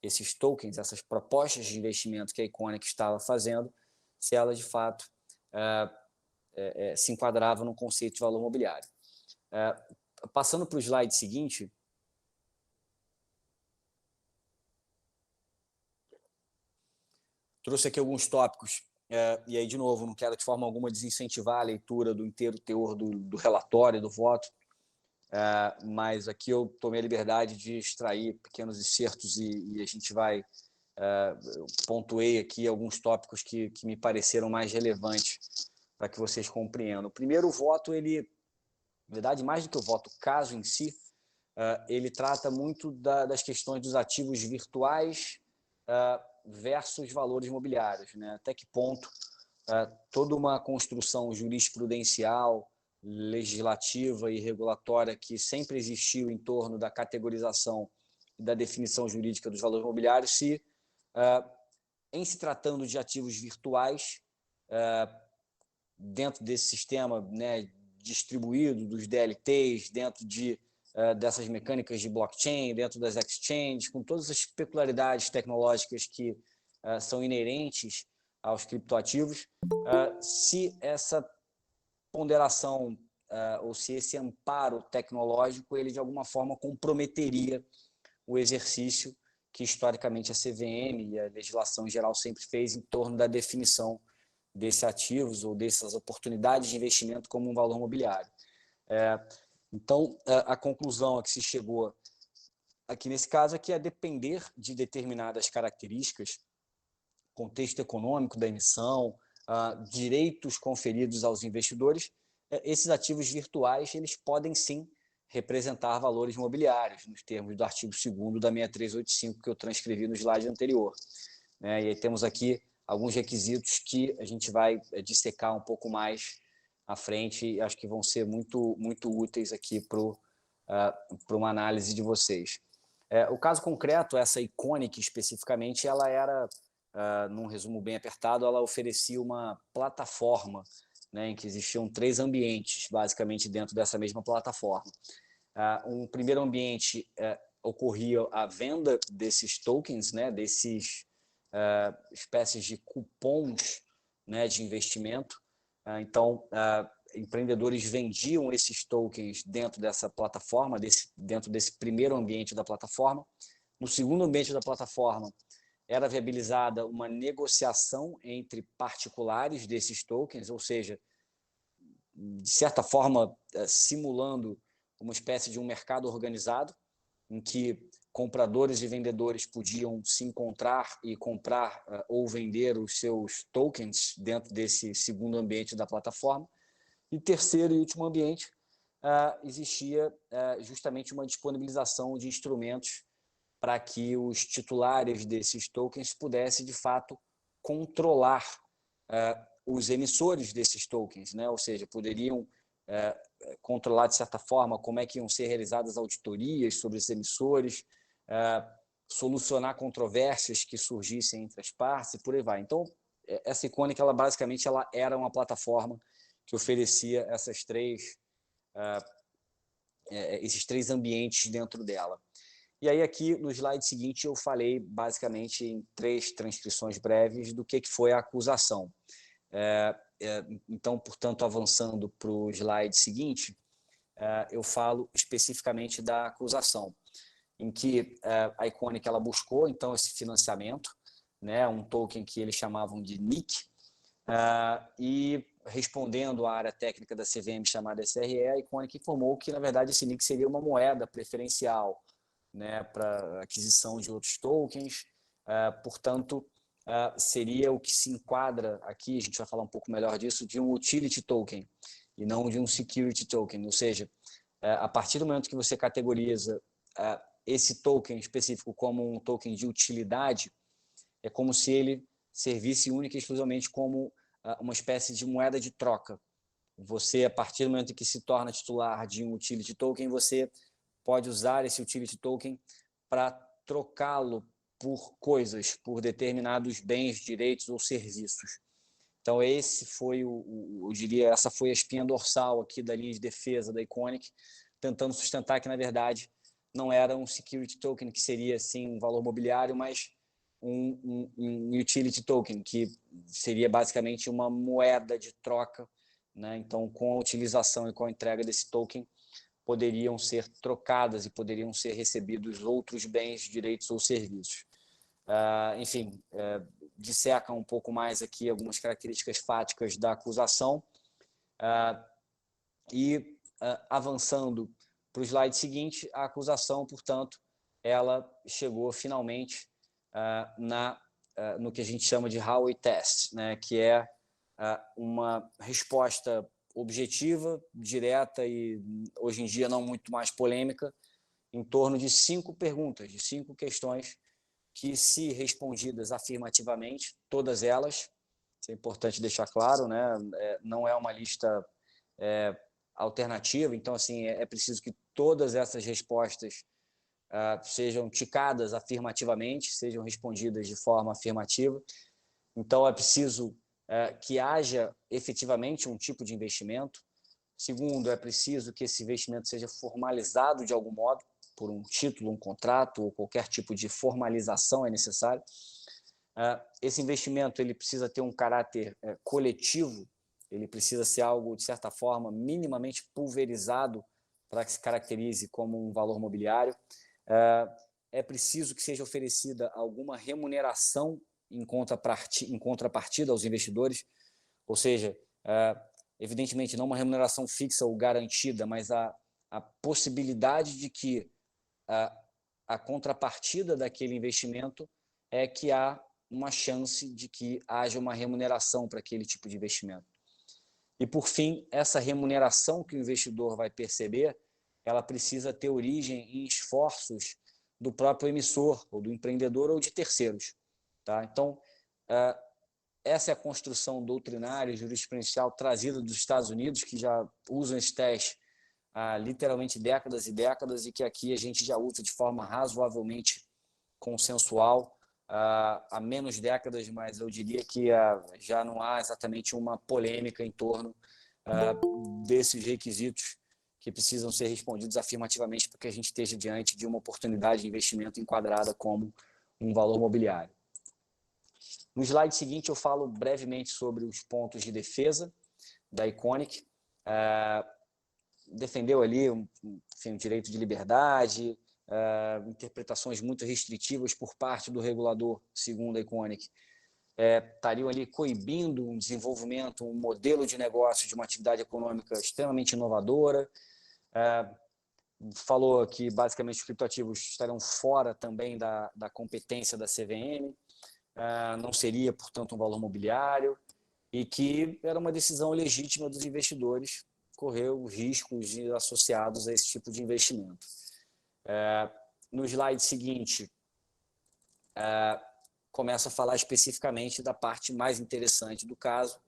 esses tokens, essas propostas de investimento que a Iconic estava fazendo, se ela de fato se enquadrava no conceito de valor mobiliário. Passando para o slide seguinte, trouxe aqui alguns tópicos, e aí, de novo, não quero de forma alguma desincentivar a leitura do inteiro teor do relatório, do voto, mas aqui eu tomei a liberdade de extrair pequenos excertos e a gente vai... eu pontuei aqui alguns tópicos que me pareceram mais relevantes para que vocês compreendam. O primeiro voto, ele, na verdade, mais do que o voto, o caso em si, ele trata muito das questões dos ativos virtuais versus valores imobiliários, né? Até que ponto toda uma construção jurisprudencial, legislativa e regulatória que sempre existiu em torno da categorização e da definição jurídica dos valores imobiliários, se, em se tratando de ativos virtuais, dentro desse sistema, né, distribuído dos DLTs, dentro dessas mecânicas de blockchain, dentro das exchanges, com todas as peculiaridades tecnológicas que são inerentes aos criptoativos, se essa ponderação ou se esse amparo tecnológico ele de alguma forma comprometeria o exercício que historicamente a CVM e a legislação em geral sempre fez em torno da definição desses ativos ou dessas oportunidades de investimento como um valor mobiliário. Então, a conclusão a que se chegou aqui nesse caso é que, a depender de determinadas características, contexto econômico da emissão, direitos conferidos aos investidores, esses ativos virtuais eles podem sim representar valores imobiliários, nos termos do artigo 2º da 6385 que eu transcrevi no slide anterior. E aí temos aqui alguns requisitos que a gente vai dissecar um pouco mais à frente e acho que vão ser muito, muito úteis aqui para uma análise de vocês. O caso concreto, essa Iconic especificamente, ela era, num resumo bem apertado, ela oferecia uma plataforma, né, em que existiam 3 ambientes, basicamente, dentro dessa mesma plataforma. Um primeiro ambiente ocorria a venda desses tokens, né, desses espécies de cupons, né, de investimento. Então, empreendedores vendiam esses tokens dentro dessa plataforma, dentro desse primeiro ambiente da plataforma. No segundo ambiente da plataforma, era viabilizada uma negociação entre particulares desses tokens, ou seja, de certa forma, simulando uma espécie de um mercado organizado, em que compradores e vendedores podiam se encontrar e comprar ou vender os seus tokens dentro desse segundo ambiente da plataforma. E terceiro e último ambiente existia justamente uma disponibilização de instrumentos para que os titulares desses tokens pudessem, de fato, controlar os emissores desses tokens, né? Ou seja, poderiam controlar, de certa forma, como é que iam ser realizadas auditorias sobre esses emissores, solucionar controvérsias que surgissem entre as partes e por aí vai. Então, essa Iconic, basicamente, ela era uma plataforma que oferecia esses três ambientes dentro dela. E aí, aqui, no slide seguinte, eu falei, basicamente, em 3 transcrições breves do que foi a acusação. Então, portanto, avançando para o slide seguinte, eu falo especificamente da acusação, em que a Iconic ela buscou, então, esse financiamento, né, um token que eles chamavam de NIC, e respondendo à área técnica da CVM chamada SRE, a Iconic informou que, na verdade, esse NIC seria uma moeda preferencial, né, para aquisição de outros tokens, portanto, seria o que se enquadra aqui, a gente vai falar um pouco melhor disso, de um utility token e não de um security token, ou seja, a partir do momento que você categoriza esse token específico como um token de utilidade, é como se ele servisse única e exclusivamente como uma espécie de moeda de troca. Você, a partir do momento em que se torna titular de um utility token, você pode usar esse utility token para trocá-lo por coisas, por determinados bens, direitos ou serviços. Então, esse foi eu diria, essa foi a espinha dorsal aqui da linha de defesa da Iconic, tentando sustentar que, na verdade, não era um security token, que seria, sim, um valor mobiliário, mas um utility token, que seria basicamente uma moeda de troca, né? Então, com a utilização e com a entrega desse token, poderiam ser trocadas e poderiam ser recebidos outros bens, direitos ou serviços. Enfim, disseca um pouco mais aqui algumas características fáticas da acusação. Avançando para o slide seguinte, a acusação, portanto, ela chegou finalmente no que a gente chama de Howey Test, né, que é uma resposta objetiva, direta e, hoje em dia, não muito mais polêmica, em torno de 5 perguntas, de 5 questões que, se respondidas afirmativamente, todas elas, isso é importante deixar claro, né, não é uma lista alternativa, então, assim, é preciso que todas essas respostas sejam ticadas afirmativamente, sejam respondidas de forma afirmativa. Então, é preciso que haja efetivamente um tipo de investimento. Segundo, é preciso que esse investimento seja formalizado de algum modo, por um título, um contrato ou qualquer tipo de formalização é necessário. Esse investimento ele precisa ter um caráter coletivo, ele precisa ser algo, de certa forma, minimamente pulverizado para que se caracterize como um valor mobiliário. É preciso que seja oferecida alguma remuneração em contrapartida aos investidores, ou seja, evidentemente não uma remuneração fixa ou garantida, mas a possibilidade de que a contrapartida daquele investimento é que há uma chance de que haja uma remuneração para aquele tipo de investimento. E, por fim, essa remuneração que o investidor vai perceber, ela precisa ter origem em esforços do próprio emissor, ou do empreendedor, ou de terceiros. Tá? Então, essa é a construção doutrinária e jurisprudencial trazida dos Estados Unidos, que já usam esse teste há literalmente décadas e décadas, e que aqui a gente já usa de forma razoavelmente consensual há menos décadas, mas eu diria que já não há exatamente uma polêmica em torno desses requisitos que precisam ser respondidos afirmativamente para que a gente esteja diante de uma oportunidade de investimento enquadrada como um valor mobiliário. No slide seguinte, eu falo brevemente sobre os pontos de defesa da Iconic. Defendeu ali enfim, o direito de liberdade, interpretações muito restritivas por parte do regulador, segundo a Iconic, estariam ali coibindo um desenvolvimento, um modelo de negócio de uma atividade econômica extremamente inovadora. Falou que, basicamente, os criptoativos estariam fora também da competência da CVM, não seria, portanto, um valor mobiliário, e que era uma decisão legítima dos investidores, correr os riscos associados a esse tipo de investimento. No slide seguinte, começa a falar especificamente da parte mais interessante do caso,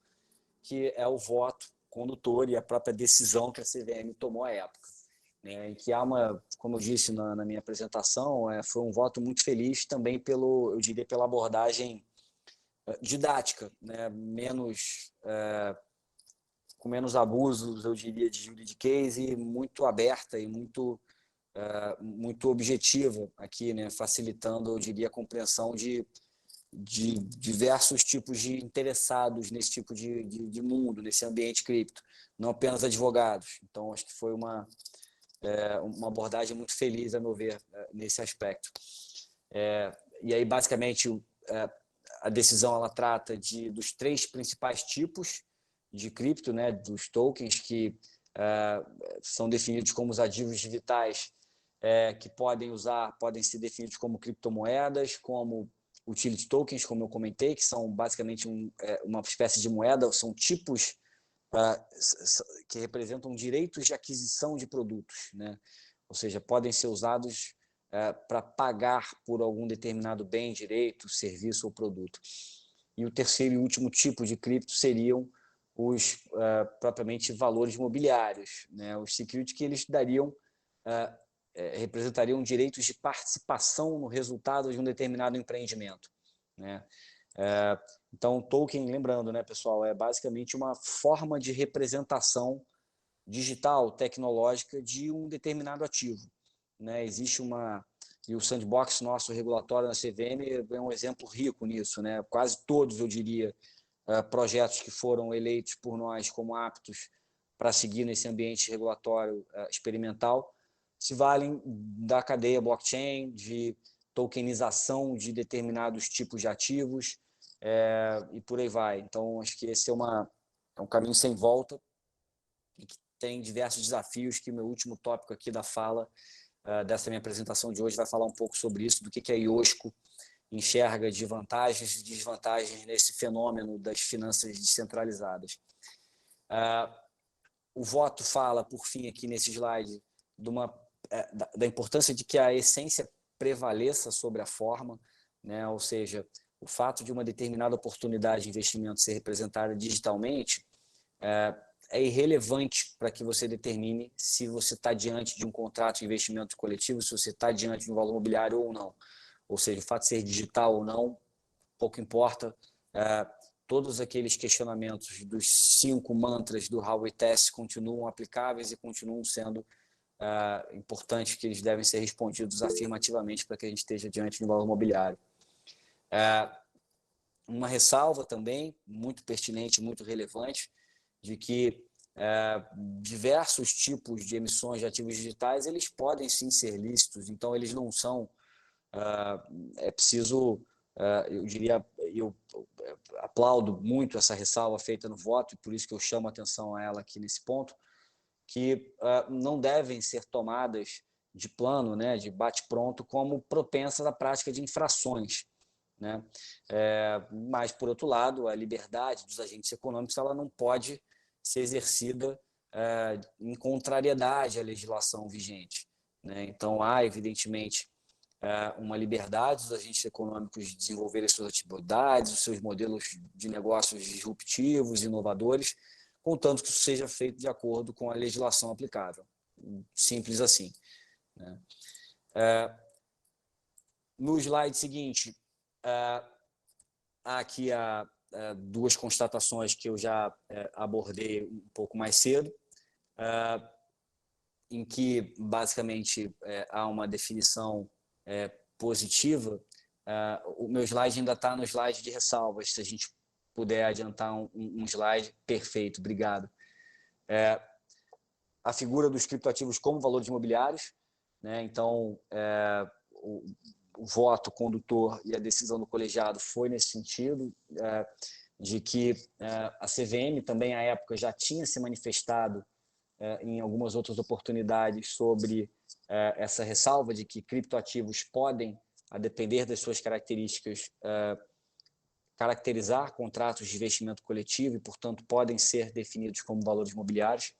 que é o voto condutor e a própria decisão que a CVM tomou à época. Em que há como eu disse na minha apresentação, foi um voto muito feliz também eu diria, pela abordagem didática, né? Com menos abusos, eu diria, de juridiquês, e muito aberta e muito objetiva aqui, né? Facilitando, eu diria, a compreensão de diversos tipos de interessados nesse tipo de mundo, nesse ambiente cripto, não apenas advogados. Então, acho que foi uma abordagem muito feliz, a meu ver, nesse aspecto. E aí, basicamente, a decisão ela trata dos 3 principais tipos de cripto, né, dos tokens que são definidos como os ativos digitais, que podem ser definidos como criptomoedas, como utility tokens, como eu comentei, que são basicamente uma espécie de moeda, são tipos que representam direitos de aquisição de produtos, né? Ou seja, podem ser usados para pagar por algum determinado bem, direito, serviço ou produto. E o terceiro e último tipo de cripto seriam os propriamente valores imobiliários, né? Os securities, que eles representariam direitos de participação no resultado de um determinado empreendimento, né? Então, token, lembrando, né, pessoal, é basicamente uma forma de representação digital, tecnológica de um determinado ativo, né? E o sandbox nosso regulatório na CVM é um exemplo rico nisso, né? Quase todos, eu diria, projetos que foram eleitos por nós como aptos para seguir nesse ambiente regulatório experimental se valem da cadeia blockchain, de tokenização de determinados tipos de ativos, e por aí vai. Então, acho que esse é um caminho sem volta e que tem diversos desafios, que o meu último tópico aqui da fala dessa minha apresentação de hoje vai falar um pouco sobre isso, do que a IOSCO enxerga de vantagens e desvantagens nesse fenômeno das finanças descentralizadas. O voto fala, por fim, aqui nesse slide, da importância de que a essência prevaleça sobre a forma, né? Ou seja, o fato de uma determinada oportunidade de investimento ser representada digitalmente é irrelevante para que você determine se você está diante de um contrato de investimento coletivo, se você está diante de um valor imobiliário ou não. Ou seja, o fato de ser digital ou não, pouco importa. Todos aqueles questionamentos dos 5 mantras do Howey Test continuam aplicáveis e continuam sendo importantes, que eles devem ser respondidos afirmativamente para que a gente esteja diante de um valor imobiliário. Uma ressalva também, muito pertinente, muito relevante, de que diversos tipos de emissões de ativos digitais, eles podem sim ser lícitos, então eles não são... é preciso, eu diria, eu aplaudo muito essa ressalva feita no voto, e por isso que eu chamo a atenção a ela aqui nesse ponto, que não devem ser tomadas de plano, né, de bate-pronto, como propensas à prática de infrações, né? Mas, por outro lado, a liberdade dos agentes econômicos ela não pode ser exercida em contrariedade à legislação vigente, né? Então, há, evidentemente, uma liberdade dos agentes econômicos de desenvolverem suas atividades, os seus modelos de negócios disruptivos, inovadores, contanto que isso seja feito de acordo com a legislação aplicável. Simples assim, né? No slide seguinte, há aqui 2 constatações que eu já abordei um pouco mais cedo, em que, basicamente, há uma definição positiva. O meu slide ainda está no slide de ressalvas, se a gente puder adiantar um slide, perfeito, obrigado. A figura dos criptoativos como valores imobiliários, né? Então, o voto condutor e a decisão do colegiado foi nesse sentido, de que a CVM também, à época, já tinha se manifestado em algumas outras oportunidades sobre essa ressalva de que criptoativos podem, a depender das suas características, caracterizar contratos de investimento coletivo e, portanto, podem ser definidos como valores imobiliários.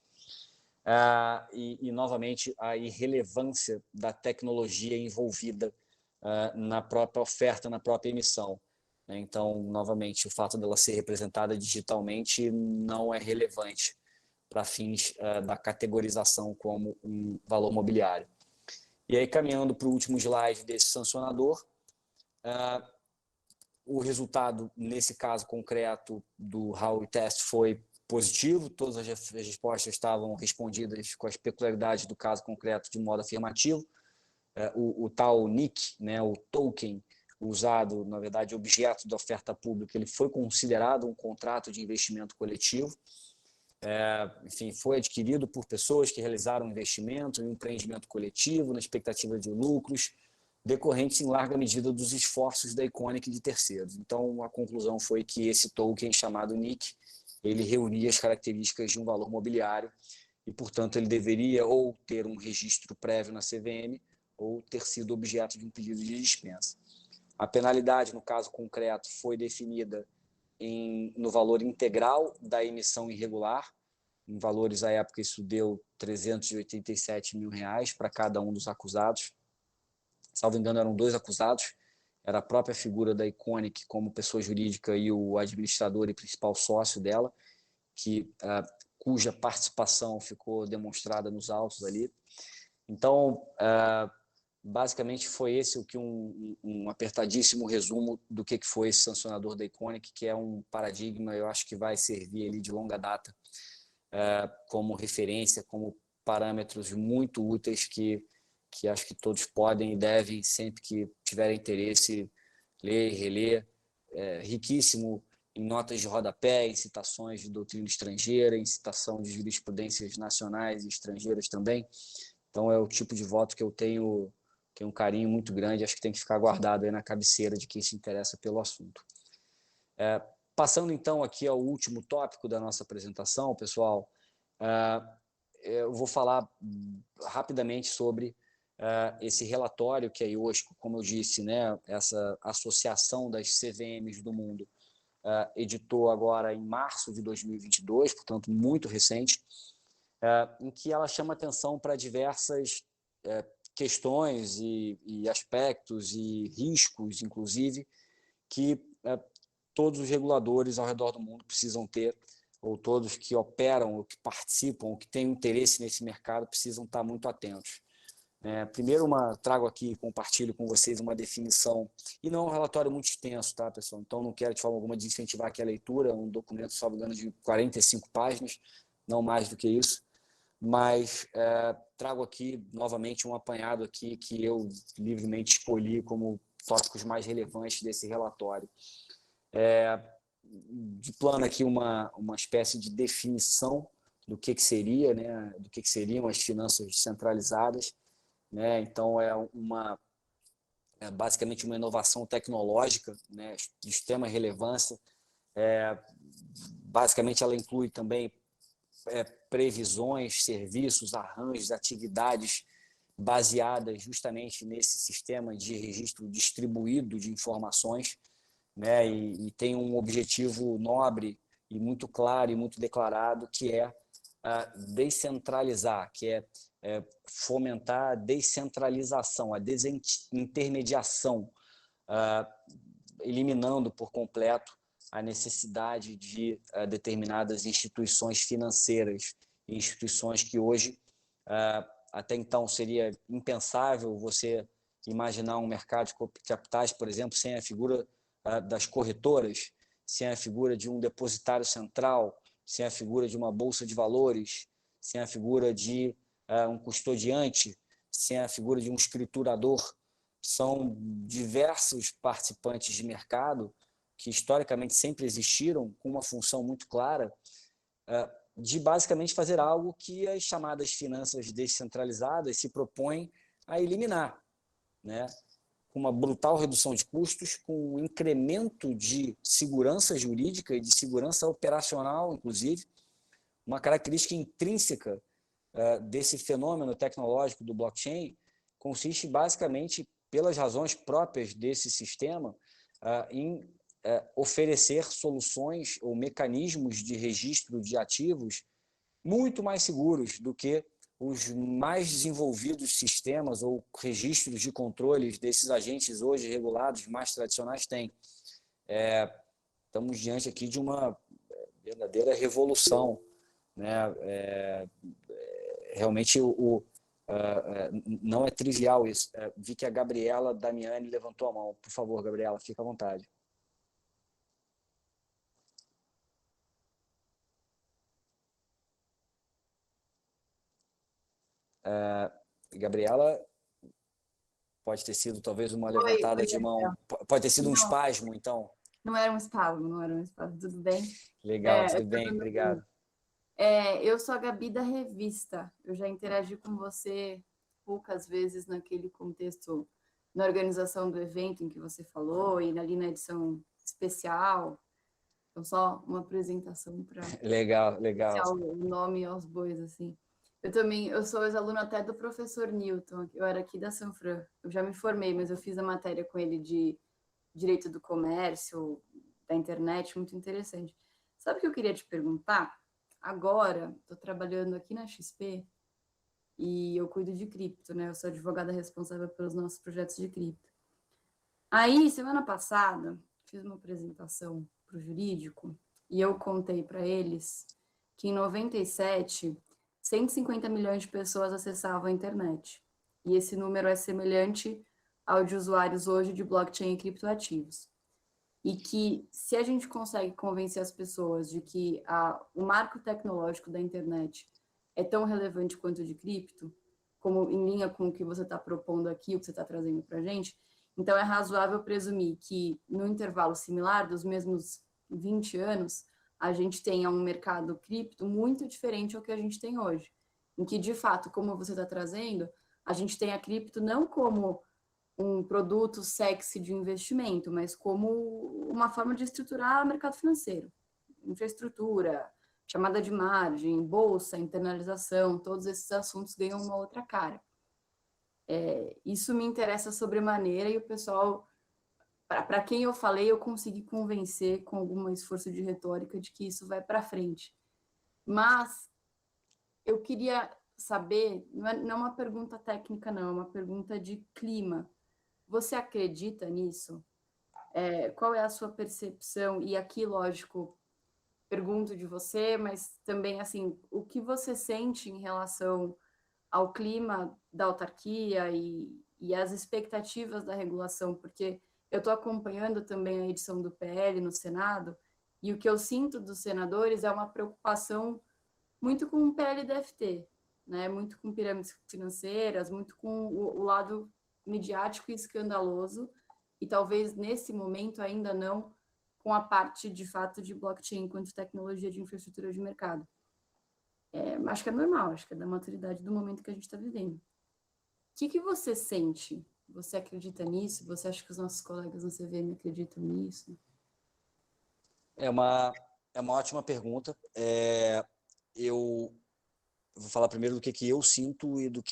e, novamente, a irrelevância da tecnologia envolvida na própria oferta, na própria emissão. Então, novamente, o fato dela ser representada digitalmente não é relevante para fins da categorização como um valor mobiliário. E aí, caminhando para o último slide desse sancionador, o resultado, nesse caso concreto do Howey Test, foi positivo, todas as respostas estavam respondidas com as peculiaridades do caso concreto de modo afirmativo. O tal NIC, né, o token usado, na verdade, objeto da oferta pública, ele foi considerado um contrato de investimento coletivo. Enfim, foi adquirido por pessoas que realizaram investimento em um empreendimento coletivo, na expectativa de lucros, decorrentes em larga medida dos esforços da Iconic e de terceiros. Então, a conclusão foi que esse token chamado NIC, ele reunia as características de um valor mobiliário e, portanto, ele deveria ou ter um registro prévio na CVM ou ter sido objeto de um pedido de dispensa. A penalidade, no caso concreto, foi definida no valor integral da emissão irregular. Em valores, à época, isso deu R$387 mil para cada um dos acusados. Salvo engano, eram 2 acusados. Era a própria figura da Iconic como pessoa jurídica e o administrador e principal sócio dela, cuja participação ficou demonstrada nos autos ali. Então, basicamente foi esse o que um apertadíssimo resumo do que foi esse sancionador da Iconic, que é um paradigma, eu acho que vai servir ali de longa data como referência, como parâmetros muito úteis que acho que todos podem e devem, sempre que tiverem interesse, ler e reler. Riquíssimo em notas de rodapé, em citações de doutrina estrangeira, em citação de jurisprudências nacionais e estrangeiras também. Então, é o tipo de voto que eu tenho um carinho muito grande, acho que tem que ficar guardado aí na cabeceira de quem se interessa pelo assunto. Passando, então, aqui ao último tópico da nossa apresentação, pessoal, eu vou falar rapidamente sobre esse relatório que a IOSCO, como eu disse, né, essa associação das CVMs do mundo, editou agora em março de 2022, portanto, muito recente, em que ela chama atenção para diversas questões e aspectos e riscos, inclusive, que todos os reguladores ao redor do mundo precisam ter, ou todos que operam, ou que participam, ou que têm interesse nesse mercado precisam estar muito atentos. Primeiro, trago aqui, compartilho com vocês uma definição, e não é um relatório muito extenso, tá, pessoal? Então, não quero de forma alguma desincentivar aqui a leitura, um documento, salvo engano, de 45 páginas, não mais do que isso, mas trago aqui, novamente, um apanhado aqui que eu livremente escolhi como tópicos mais relevantes desse relatório. De plano aqui uma espécie de definição do que seria, né, do que seriam as finanças descentralizadas, né? Então é basicamente uma inovação tecnológica, né, de extrema relevância. Basicamente ela inclui também previsões, serviços, arranjos, atividades baseadas justamente nesse sistema de registro distribuído de informações, né, e tem um objetivo nobre e muito claro e muito declarado, que é descentralizar, que é fomentar a descentralização, a desintermediação, eliminando por completo a necessidade de determinadas instituições financeiras, instituições que hoje, até então, seria impensável você imaginar um mercado de capitais, por exemplo, sem a figura das corretoras, sem a figura de um depositário central, sem a figura de uma bolsa de valores, sem a figura de um custodiante, sem a figura de um escriturador. São diversos participantes de mercado que historicamente sempre existiram, com uma função muito clara, de basicamente fazer algo que as chamadas finanças descentralizadas se propõem a eliminar, né? Com uma brutal redução de custos, com um incremento de segurança jurídica e de segurança operacional, inclusive. Uma característica intrínseca desse fenômeno tecnológico do blockchain consiste basicamente, pelas razões próprias desse sistema, em oferecer soluções ou mecanismos de registro de ativos muito mais seguros do que os mais desenvolvidos sistemas ou registros de controles desses agentes hoje regulados, mais tradicionais, têm. Estamos diante aqui de uma verdadeira revolução, né? Realmente não é trivial isso. Vi que a Gabriela Damiani levantou a mão. Por favor, Gabriela, fica à vontade. Gabriela, pode ter sido talvez uma levantada de mão. Pode ter sido um espasmo, então. Não era um espasmo, tudo bem? Legal, tudo bem, obrigado. Eu sou a Gabi da revista. Eu já interagi com você poucas vezes naquele contexto, na organização do evento em que você falou, e ali na edição especial. Então, só uma apresentação para legal o nome aos bois, assim. Eu sou ex-aluna até do professor Newton, eu era aqui da Sanfran. Eu já me formei, mas eu fiz a matéria com ele de Direito do Comércio, da internet, muito interessante. Sabe o que eu queria te perguntar? Agora, estou trabalhando aqui na XP e eu cuido de cripto, né? Eu sou advogada responsável pelos nossos projetos de cripto. Aí, semana passada, fiz uma apresentação para o jurídico e eu contei para eles que em 97, 150 milhões de pessoas acessavam a internet. E esse número é semelhante ao de usuários hoje de blockchain e criptoativos. E que, se a gente consegue convencer as pessoas de que o marco tecnológico da internet é tão relevante quanto o de cripto, como em linha com o que você está propondo aqui, o que você está trazendo para a gente, então é razoável presumir que, no intervalo similar dos mesmos 20 anos, a gente tenha um mercado cripto muito diferente ao que a gente tem hoje. Em que, de fato, como você está trazendo, a gente tem a cripto não como um produto sexy de investimento, mas como uma forma de estruturar o mercado financeiro. Infraestrutura, chamada de margem, bolsa, internalização, todos esses assuntos ganham uma outra cara. Isso me interessa sobremaneira e o pessoal, para quem eu falei, eu consegui convencer com algum esforço de retórica de que isso vai para frente. Mas eu queria saber, não é uma pergunta técnica, não, é uma pergunta de clima. Você acredita nisso? Qual é a sua percepção? E aqui, lógico, pergunto de você, mas também, assim, o que você sente em relação ao clima da autarquia e as expectativas da regulação? Porque eu estou acompanhando também a edição do PL no Senado, e o que eu sinto dos senadores é uma preocupação muito com o PLDFT, né? Muito com pirâmides financeiras, muito com o lado midiático e escandaloso, e talvez nesse momento ainda não com a parte de fato de blockchain enquanto tecnologia de infraestrutura de mercado. Acho que é normal, acho que é da maturidade do momento que a gente está vivendo. O que você sente? Você acredita nisso? Você acha que os nossos colegas no CVM acreditam nisso? É uma ótima pergunta. Eu vou falar primeiro do que eu sinto e do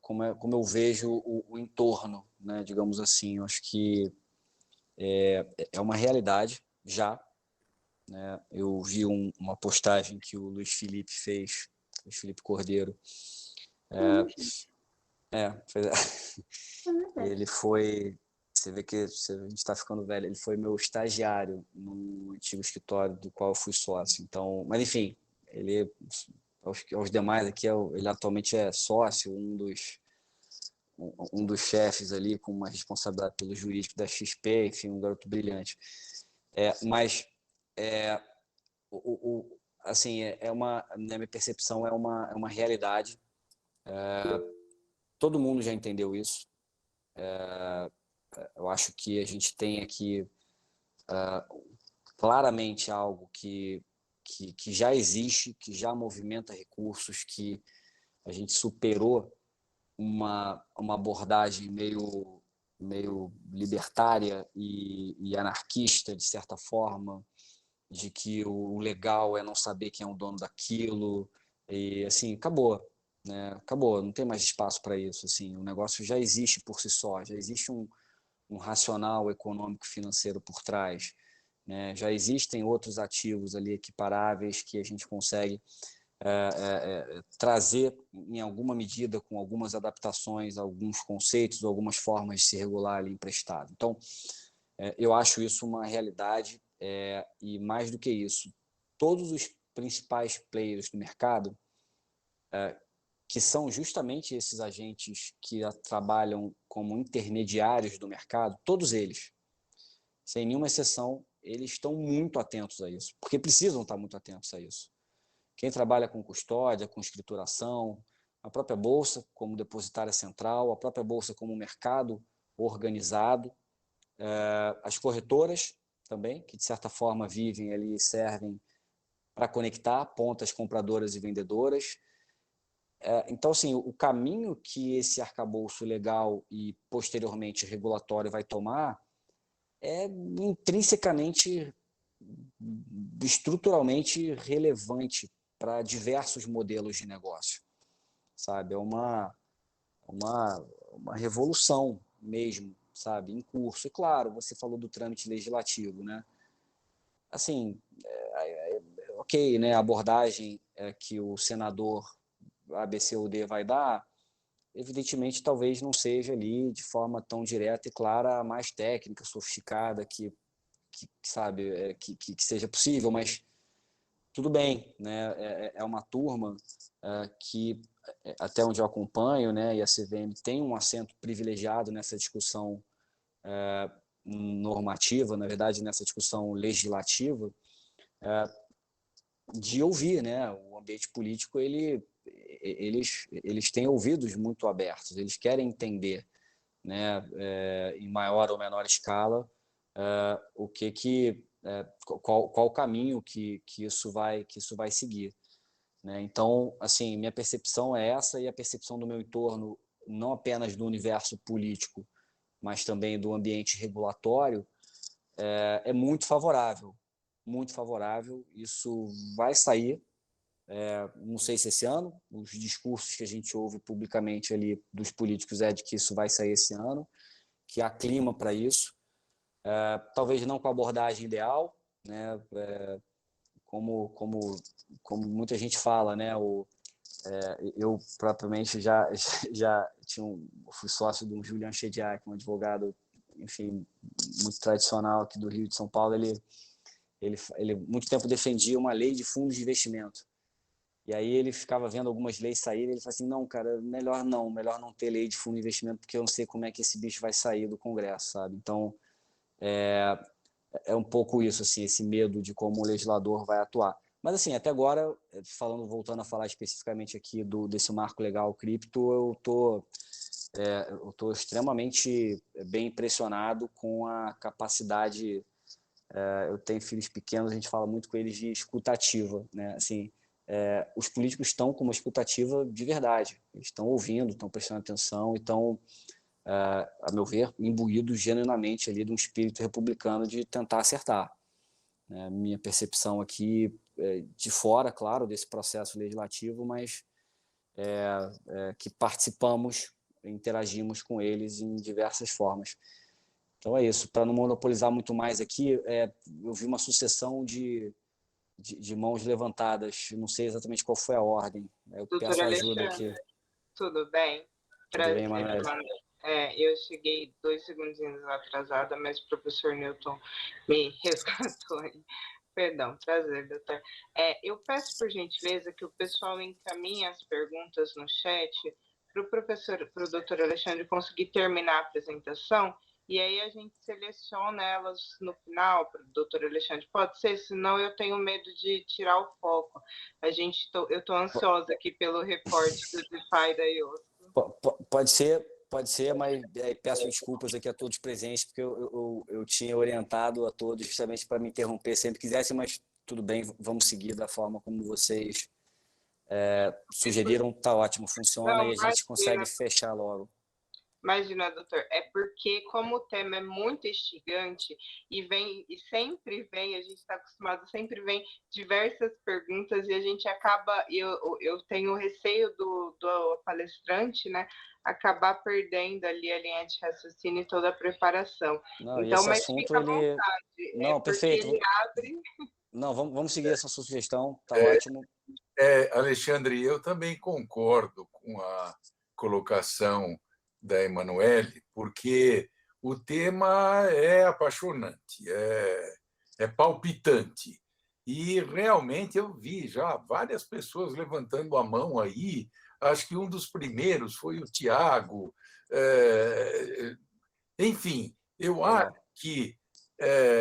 como eu vejo o entorno, né, digamos assim. Eu acho que é uma realidade já, né? Eu vi uma postagem que o Luiz Felipe fez, Luiz Felipe Cordeiro. Ele foi, você vê que a gente está ficando velho, ele foi meu estagiário no antigo escritório do qual eu fui sócio. Então, mas enfim, ele aos demais aqui, ele atualmente é sócio, um dos chefes ali, com uma responsabilidade pelo jurídico da XP, enfim, um garoto brilhante. Assim, na minha percepção, é uma realidade. Todo mundo já entendeu isso. Eu acho que a gente tem aqui claramente algo que já existe, que já movimenta recursos, que a gente superou uma abordagem meio libertária e anarquista, de certa forma, de que o legal é não saber quem é o dono daquilo, e assim, acabou, né? Acabou, não tem mais espaço para isso, assim, o negócio já existe por si só, já existe um racional econômico financeiro por trás, né? Já existem outros ativos ali equiparáveis que a gente consegue trazer, em alguma medida, com algumas adaptações, alguns conceitos, algumas formas de se regular ali emprestado. Então, eu acho isso uma realidade, e mais do que isso, todos os principais players do mercado, que são justamente esses agentes que trabalham como intermediários do mercado, todos eles, sem nenhuma exceção, eles estão muito atentos a isso, porque precisam estar muito atentos a isso. Quem trabalha com custódia, com escrituração, a própria Bolsa como depositária central, a própria Bolsa como mercado organizado, as corretoras também, que de certa forma vivem ali e servem para conectar pontas compradoras e vendedoras. Então, assim, o caminho que esse arcabouço legal e posteriormente regulatório vai tomar é intrinsecamente, estruturalmente relevante para diversos modelos de negócio, sabe? É uma revolução mesmo, sabe, em curso. E claro, você falou do trâmite legislativo, né? Assim, ok, né? A abordagem que o senador ABCUD vai dar, evidentemente, talvez não seja ali de forma tão direta e clara, mais técnica, sofisticada, que sabe, que seja possível, mas tudo bem, né? É uma turma que, até onde eu acompanho, né, e a CVM tem um assento privilegiado nessa discussão normativa, na verdade, nessa discussão legislativa, de ouvir, né? O ambiente político, eles têm ouvidos muito abertos, eles querem entender, né, em maior ou menor escala, qual o caminho que isso vai seguir, né? Então, assim, minha percepção é essa, e a percepção do meu entorno, não apenas do universo político, mas também do ambiente regulatório, é muito favorável, muito favorável. Isso vai sair, não sei se esse ano, os discursos que a gente ouve publicamente ali dos políticos de que isso vai sair esse ano, que há clima para isso, talvez não com a abordagem ideal, né? Como muita gente fala, né? Eu propriamente já fui sócio do Julian Chediak, um advogado, enfim, muito tradicional aqui do Rio de São Paulo. Ele muito tempo defendia uma lei de fundos de investimento. E aí ele ficava vendo algumas leis saírem, ele falou assim, não, cara, melhor não ter lei de fundo de investimento, porque eu não sei como é que esse bicho vai sair do Congresso, sabe? Então, é um pouco isso, assim, esse medo de como o legislador vai atuar. Mas, assim, até agora, voltando a falar especificamente aqui desse marco legal cripto, eu tô extremamente bem impressionado com a capacidade. Eu tenho filhos pequenos, a gente fala muito com eles de escutativa, né? Assim, os políticos estão com uma escutativa de verdade, eles estão ouvindo, estão prestando atenção e estão, a meu ver, imbuídos genuinamente ali de um espírito republicano de tentar acertar. Minha percepção aqui, de fora, claro, desse processo legislativo, mas que participamos, interagimos com eles em diversas formas. Então é isso. Para não monopolizar muito mais aqui, eu vi uma sucessão de mãos levantadas. Não sei exatamente qual foi a ordem. Eu peço ajuda aqui. Tudo bem? Tudo bem, Manoel? Eu cheguei 2 segundinhos atrasada, mas o professor Newton me resgatou. Perdão, prazer, doutor. Eu peço, por gentileza, que o pessoal encaminhe as perguntas no chat para o doutor Alexandre conseguir terminar a apresentação, e aí a gente seleciona elas no final para o doutor Alexandre. Pode ser, senão eu tenho medo de tirar o foco. Eu estou ansiosa aqui pelo reporte do DeFi da IOSCO. Pode ser, mas peço desculpas aqui a todos presentes, porque eu tinha orientado a todos justamente para me interromper sempre quisessem, mas tudo bem, vamos seguir da forma como vocês sugeriram, tá ótimo, funciona. Não, e a gente consegue fechar logo. Imagina, doutor, é porque como o tema é muito instigante e sempre vem, a gente está acostumado, sempre vem diversas perguntas e a gente acaba, eu tenho receio do palestrante, né, acabar perdendo ali a linha de raciocínio e toda a preparação. Não, então, mas assunto, fica à vontade. Não, perfeito. Ele abre... Não, vamos seguir essa sua sugestão, tá ótimo. Alexandre, eu também concordo com a colocação da Emanuele, porque o tema é apaixonante, é palpitante. E realmente eu vi já várias pessoas levantando a mão aí. Acho que um dos primeiros foi o Tiago. Enfim, eu acho que,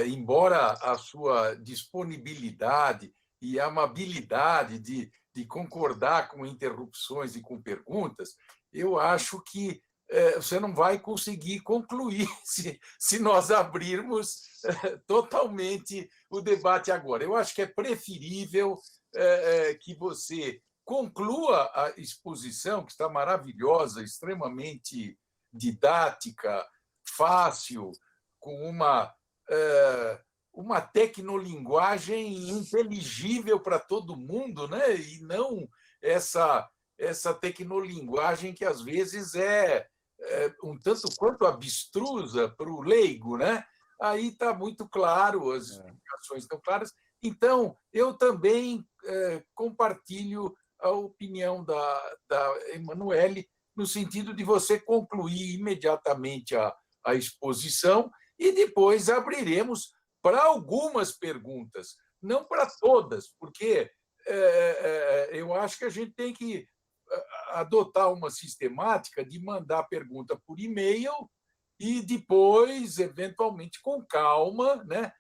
embora a sua disponibilidade e amabilidade de concordar com interrupções e com perguntas, eu acho que você não vai conseguir concluir se nós abrirmos totalmente o debate agora. Eu acho que é preferível que você conclua a exposição, que está maravilhosa, extremamente didática, fácil, com uma tecnolinguagem inteligível para todo mundo, né? E não essa tecnolinguagem que às vezes é um tanto quanto abstrusa para o leigo, né? Aí está muito claro, as explicações estão claras. Então, eu também compartilho a opinião da Emanuele, no sentido de você concluir imediatamente a exposição e depois abriremos para algumas perguntas, não para todas, porque eu acho que a gente tem que adotar uma sistemática de mandar pergunta por e-mail e depois, eventualmente, com calma, né,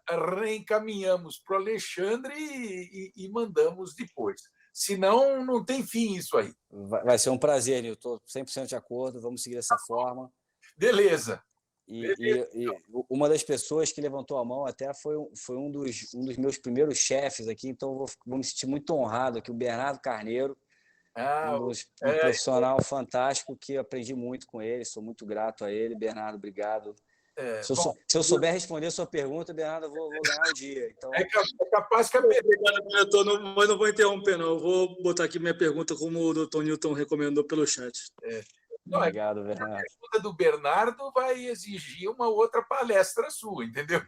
reencaminhamos para o Alexandre e mandamos depois. Senão, não tem fim isso aí. Vai ser um prazer, Nilton. Estou 100% de acordo. Vamos seguir dessa forma. Beleza. E uma das pessoas que levantou a mão até foi um dos um dos meus chefes aqui, então vou me sentir muito honrado aqui, o Bernardo Carneiro, um profissional fantástico que eu aprendi muito com ele, sou muito grato a ele. Bernardo, obrigado. Se eu souber responder a sua pergunta, Bernardo, eu vou ganhar o dia. Então... É capaz que a pergunta... Mas não vou interromper, não. Eu vou botar aqui minha pergunta como o Dr. Newton recomendou pelo chat. Obrigado, Bernardo. A pergunta do Bernardo vai exigir uma outra palestra sua, entendeu?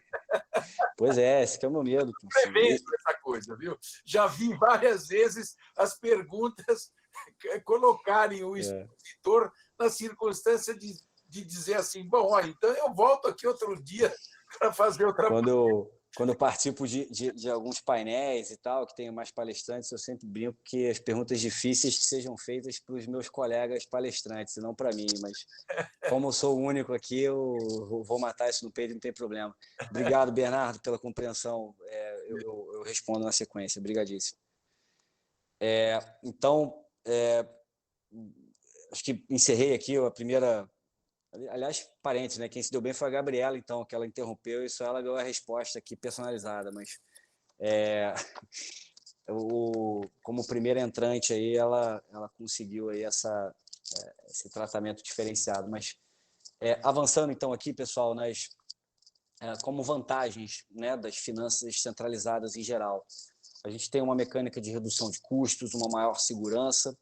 Pois é, esse que é o meu medo. Prevendo essa coisa, viu? Já vi várias vezes as perguntas colocarem o expositor na circunstância de dizer assim, bom, ó, então eu volto aqui outro dia para fazer outra coisa. Quando eu participo de alguns painéis e tal, que tem mais palestrantes, eu sempre brinco que as perguntas difíceis que sejam feitas para os meus colegas palestrantes, e não para mim. Mas como eu sou o único aqui, eu vou matar isso no peito, não tem problema. Obrigado, Bernardo, pela compreensão. Eu respondo na sequência. Obrigadíssimo. Então, acho que encerrei aqui a primeira... Aliás, parênteses, né? Quem se deu bem foi a Gabriela, então, que ela interrompeu e só ela deu a resposta aqui personalizada, mas como primeira entrante aí, ela conseguiu aí esse tratamento diferenciado. Mas avançando então aqui, pessoal, como vantagens, né, das finanças centralizadas em geral, a gente tem uma mecânica de redução de custos, uma maior segurança,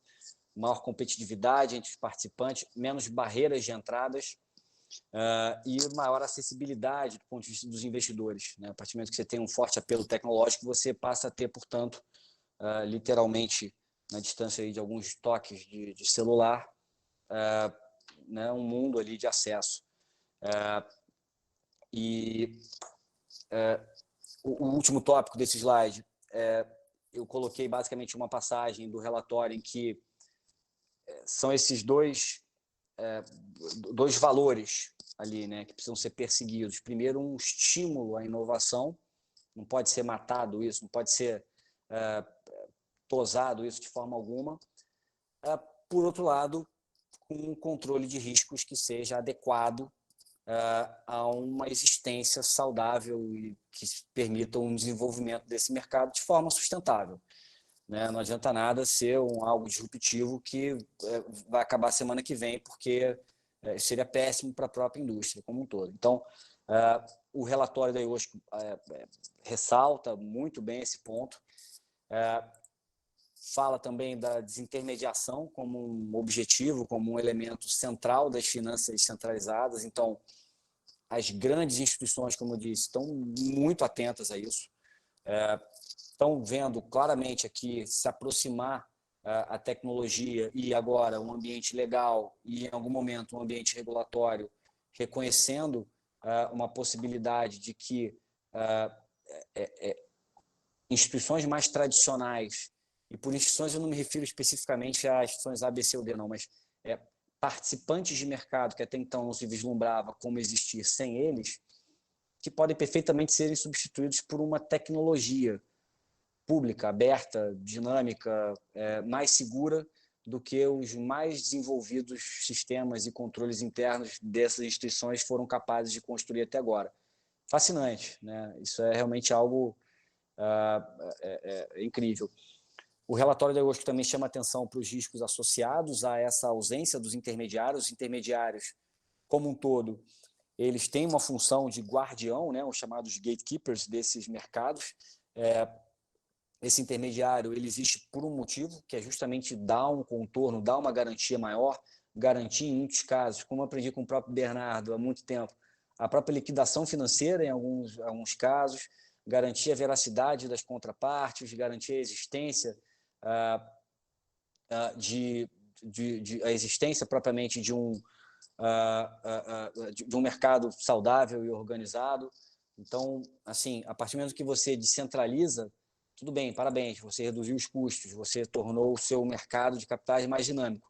maior competitividade entre os participantes, menos barreiras de entradas e maior acessibilidade do ponto de vista dos investidores, né? A partir do momento que você tem um forte apelo tecnológico, você passa a ter, portanto, literalmente, na distância aí de alguns toques de celular, né, um mundo ali de acesso. O último tópico desse slide, eu coloquei basicamente uma passagem do relatório em que são esses dois valores ali, né, que precisam ser perseguidos. Primeiro, um estímulo à inovação, não pode ser matado isso, não pode ser tosado isso de forma alguma. Por outro lado, com um controle de riscos que seja adequado a uma existência saudável e que permita um desenvolvimento desse mercado de forma sustentável. Né? Não adianta nada ser algo disruptivo que vai acabar semana que vem, porque seria péssimo para a própria indústria como um todo. Então, o relatório da IOSCO ressalta muito bem esse ponto. Fala também da desintermediação como um objetivo, como um elemento central das finanças centralizadas. Então, as grandes instituições, como eu disse, estão muito atentas a isso. estão vendo claramente aqui se aproximar a tecnologia e agora um ambiente legal e, em algum momento, um ambiente regulatório, reconhecendo uma possibilidade de que instituições mais tradicionais, e por instituições eu não me refiro especificamente a instituições A, B, C ou D, não, mas participantes de mercado que até então não se vislumbrava como existir sem eles, que podem perfeitamente serem substituídos por uma tecnologia pública, aberta, dinâmica, mais segura do que os mais desenvolvidos sistemas e controles internos dessas instituições foram capazes de construir até agora. Fascinante, né? Isso é realmente algo incrível. O relatório da IOSCO também chama atenção para os riscos associados a essa ausência dos intermediários. Os intermediários, como um todo, eles têm uma função de guardião, né, os chamados gatekeepers desses mercados. Esse intermediário ele existe por um motivo, que é justamente dar um contorno, dar uma garantia maior, garantir em muitos casos, como eu aprendi com o próprio Bernardo há muito tempo, a própria liquidação financeira em alguns casos, garantir a veracidade das contrapartes, garantir a existência a existência propriamente de um mercado saudável e organizado. Então, assim, a partir do momento que você descentraliza, tudo bem, parabéns, você reduziu os custos, você tornou o seu mercado de capitais mais dinâmico.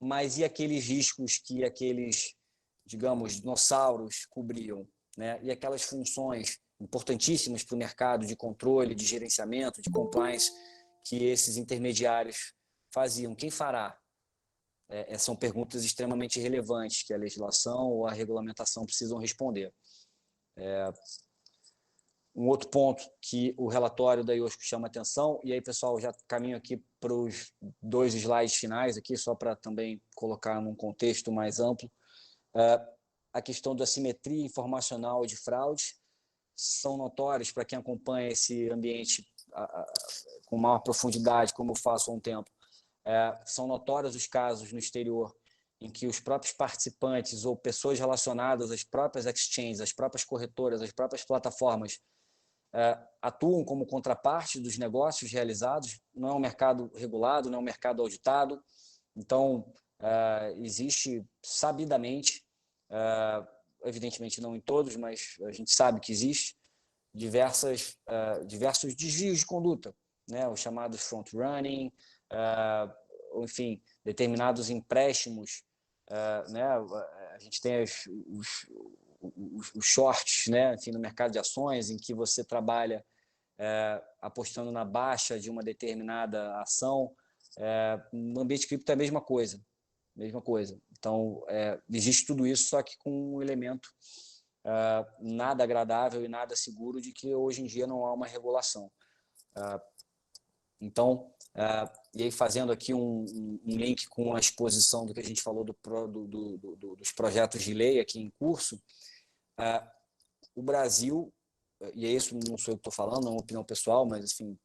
Mas e aqueles riscos que aqueles, digamos, dinossauros cobriam, né? E aquelas funções importantíssimas para o mercado de controle, de gerenciamento, de compliance, que esses intermediários faziam? Quem fará? São perguntas extremamente relevantes que a legislação ou a regulamentação precisam responder. Um outro ponto que o relatório da IOSCO chama atenção, e aí, pessoal, já caminho aqui para os 2 slides finais, aqui, só para também colocar num contexto mais amplo, a questão da assimetria informacional e de fraude são notórios para quem acompanha esse ambiente com maior profundidade, como eu faço há um tempo. São notórios os casos no exterior em que os próprios participantes ou pessoas relacionadas às próprias exchanges, às próprias corretoras, às próprias plataformas, atuam como contraparte dos negócios realizados. Não é um mercado regulado, não é um mercado auditado. Então, existe sabidamente, evidentemente não em todos, mas a gente sabe que existe, diversos desvios de conduta, né? Os chamados front-running, enfim, determinados empréstimos, né? A gente tem os shorts, né? Enfim, no mercado de ações, em que você trabalha apostando na baixa de uma determinada ação. No ambiente cripto é a mesma coisa. Então, existe tudo isso, só que com um elemento nada agradável e nada seguro de que hoje em dia não há uma regulação. Então, e aí fazendo aqui um link com a exposição do que a gente falou dos projetos de lei aqui em curso, o Brasil, e é isso não sou eu que estou falando, é uma opinião pessoal, mas assim,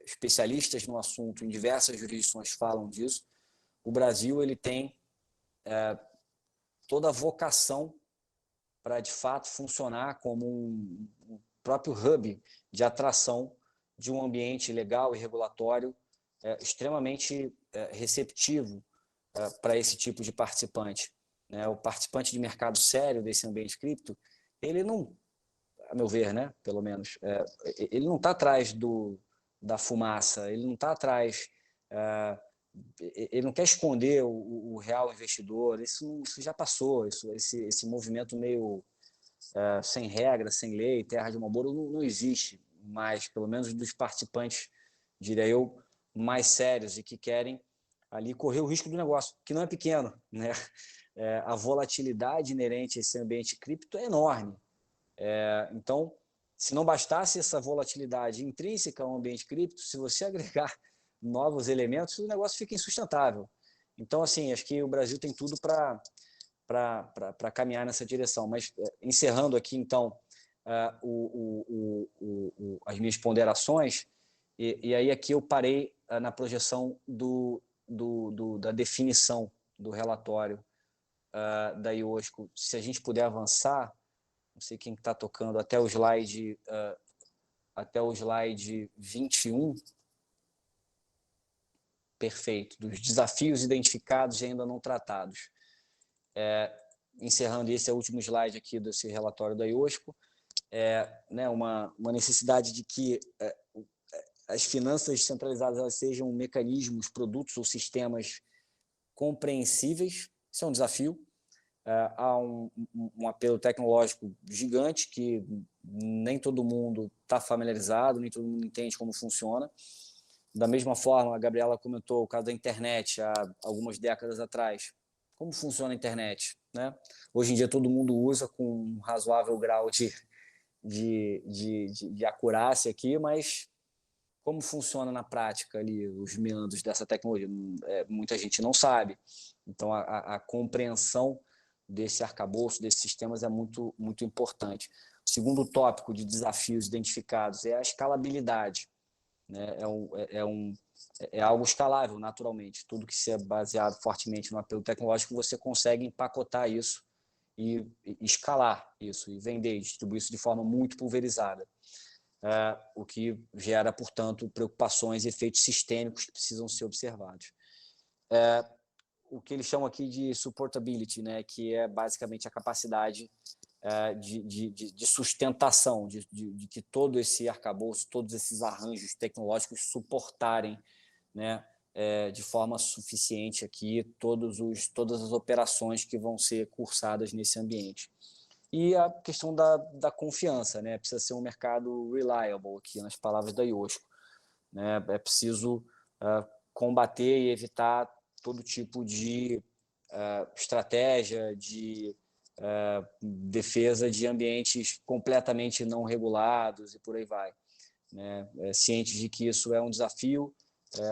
especialistas no assunto em diversas jurisdições falam disso, o Brasil ele tem toda a vocação para, de fato, funcionar como um próprio hub de atração de um ambiente legal e regulatório extremamente receptivo para esse tipo de participante. O participante de mercado sério desse ambiente cripto, ele não, a meu ver, né, pelo menos, ele não está atrás da fumaça, ele não está atrás, ele não quer esconder o real investidor, isso já passou, esse movimento meio sem regra, sem lei, terra de Marlboro não existe mais, pelo menos dos participantes, diria eu, mais sérios e que querem ali correr o risco do negócio, que não é pequeno, né? A volatilidade inerente a esse ambiente cripto é enorme. Então, se não bastasse essa volatilidade intrínseca ao ambiente cripto, se você agregar novos elementos, o negócio fica insustentável. Então, assim, acho que o Brasil tem tudo para caminhar nessa direção. Mas, encerrando aqui, então, as minhas ponderações, e aí aqui eu parei na projeção da definição do relatório da IOSCO. Se a gente puder avançar, não sei quem está tocando, até o slide até o slide 21. Perfeito. Dos desafios identificados e ainda não tratados. Encerrando, esse é o último slide aqui desse relatório da IOSCO. Né, uma necessidade de que as finanças centralizadas elas sejam mecanismos, produtos ou sistemas compreensíveis. Isso é um desafio. Há um apelo tecnológico gigante que nem todo mundo está familiarizado, nem todo mundo entende como funciona. Da mesma forma, a Gabriela comentou o caso da internet há algumas décadas atrás. Como funciona a internet, né? Hoje em dia todo mundo usa com um razoável grau de acurácia aqui, mas como funciona na prática ali os meandros dessa tecnologia? Muita gente não sabe. Então, a compreensão desse arcabouço, desses sistemas, é muito, muito importante. O segundo tópico de desafios identificados é a escalabilidade. Né? É algo escalável, naturalmente. Tudo que se é baseado fortemente no apelo tecnológico, você consegue empacotar isso e escalar isso, e vender, e distribuir isso de forma muito pulverizada. O que gera, portanto, preocupações e efeitos sistêmicos que precisam ser observados. O que eles chamam aqui de supportability, né, que é basicamente a capacidade de sustentação, de que todo esse arcabouço, todos esses arranjos tecnológicos suportarem, né, de forma suficiente aqui todas as operações que vão ser cursadas nesse ambiente. E a questão da confiança, né? Precisa ser um mercado reliable, aqui nas palavras da IOSCO. Né? É preciso combater e evitar todo tipo de estratégia de defesa de ambientes completamente não regulados e por aí vai. Né? Ciente de que isso é um desafio,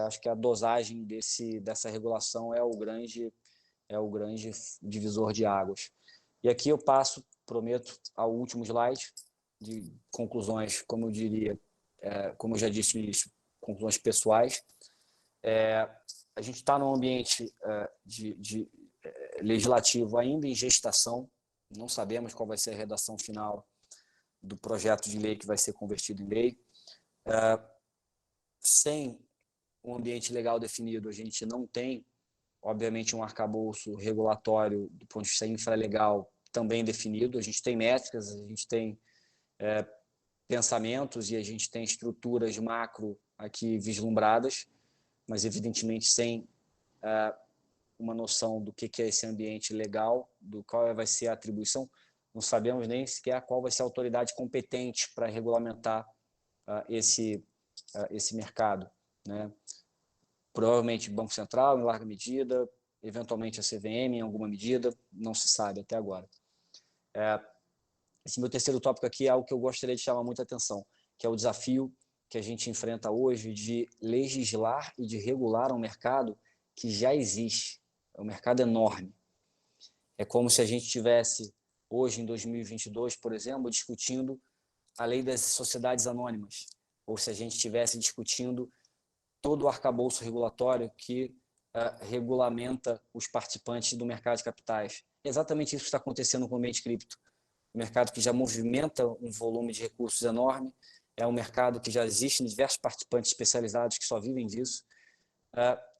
acho que a dosagem dessa regulação é o grande divisor de águas. E aqui eu passo, prometo, ao último slide de conclusões, como eu diria, como eu já disse no início, conclusões pessoais. A gente está num ambiente legislativo ainda em gestação, não sabemos qual vai ser a redação final do projeto de lei que vai ser convertido em lei. Sem um ambiente legal definido, a gente não tem, obviamente, um arcabouço regulatório do ponto de vista infralegal também definido. A gente tem métricas, a gente tem pensamentos e a gente tem estruturas macro aqui vislumbradas, mas, evidentemente, sem uma noção do que é esse ambiente legal, do qual vai ser a atribuição. Não sabemos nem sequer qual vai ser a autoridade competente para regulamentar esse mercado. Né? Provavelmente Banco Central, em larga medida, eventualmente a CVM, em alguma medida, não se sabe até agora. Esse meu terceiro tópico aqui é algo que eu gostaria de chamar muita atenção, que é o desafio que a gente enfrenta hoje de legislar e de regular um mercado que já existe. É um mercado enorme. É como se a gente tivesse, hoje, em 2022, por exemplo, discutindo a lei das sociedades anônimas, ou se a gente estivesse discutindo todo o arcabouço regulatório que regulamenta os participantes do mercado de capitais. É exatamente isso que está acontecendo com o ambiente cripto. Um mercado que já movimenta um volume de recursos enorme, é um mercado que já existe diversos participantes especializados que só vivem disso,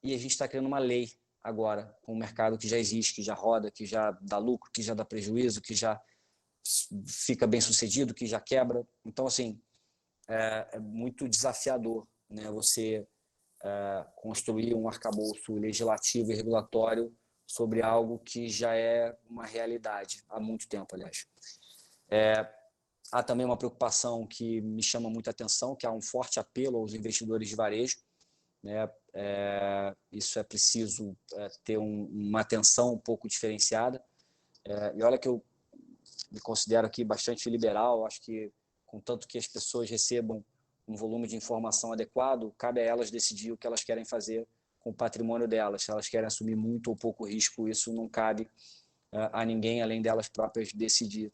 e a gente está criando uma lei agora, com um mercado que já existe, que já roda, que já dá lucro, que já dá prejuízo, que já fica bem sucedido, que já quebra. Então, assim, é muito desafiador, né, você construir um arcabouço legislativo e regulatório sobre algo que já é uma realidade há muito tempo, aliás. Há também uma preocupação que me chama muita atenção, que há um forte apelo aos investidores de varejo. Né? Isso é preciso ter uma atenção um pouco diferenciada. E olha que eu me considero aqui bastante liberal, acho que, contanto que as pessoas recebam um volume de informação adequado, cabe a elas decidir o que elas querem fazer com o patrimônio delas. Se elas querem assumir muito ou pouco risco, isso não cabe a ninguém além delas próprias decidir.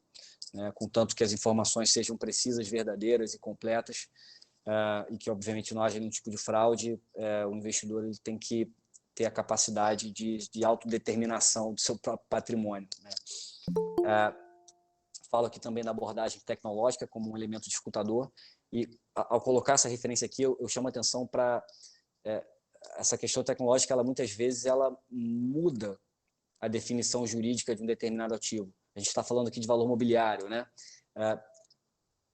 Né? Contanto que as informações sejam precisas, verdadeiras e completas, e que, obviamente, não haja nenhum tipo de fraude, o investidor ele tem que ter a capacidade de autodeterminação do seu próprio patrimônio. Né? falo aqui também da abordagem tecnológica como um elemento dificultador, e ao colocar essa referência aqui, eu chamo a atenção para essa questão tecnológica, ela muitas vezes ela muda a definição jurídica de um determinado ativo. A gente está falando aqui de valor mobiliário, né?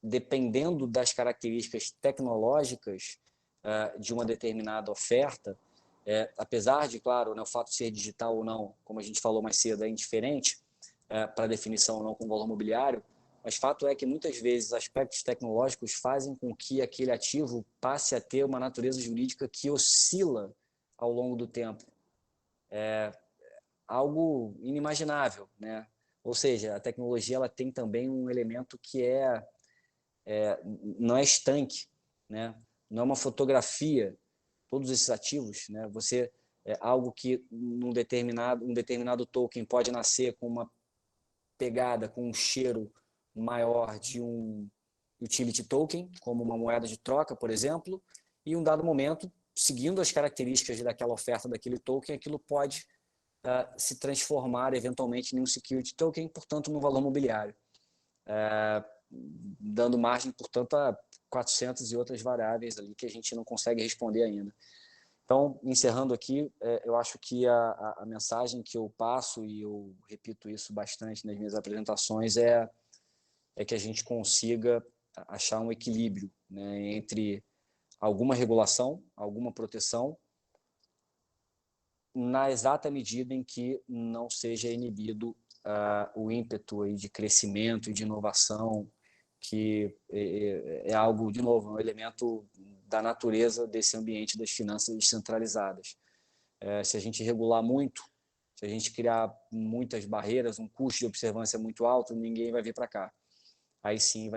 Dependendo das características tecnológicas de uma determinada oferta, apesar de, claro, né, o fato de ser digital ou não, como a gente falou mais cedo, é indiferente para a definição ou não com valor mobiliário, mas fato é que muitas vezes aspectos tecnológicos fazem com que aquele ativo passe a ter uma natureza jurídica que oscila ao longo do tempo. Algo inimaginável, né? Ou seja, a tecnologia ela tem também um elemento que não é estanque, né? Não é uma fotografia. Todos esses ativos, né? Você algo que um determinado token pode nascer com uma pegada, com um cheiro maior de um utility token, como uma moeda de troca, por exemplo, e um dado momento, seguindo as características daquela oferta daquele token, aquilo pode se transformar eventualmente em um security token, portanto, num valor mobiliário, dando margem, portanto, a 400 e outras variáveis ali que a gente não consegue responder ainda. Então, encerrando aqui, eu acho que a mensagem que eu passo, e eu repito isso bastante nas minhas apresentações, é que a gente consiga achar um equilíbrio, né, entre alguma regulação, alguma proteção, na exata medida em que não seja inibido o ímpeto aí de crescimento e de inovação, que é algo, de novo, um elemento da natureza desse ambiente das finanças descentralizadas. Se a gente regular muito, se a gente criar muitas barreiras, um custo de observância muito alto, ninguém vai vir para cá. Aí sim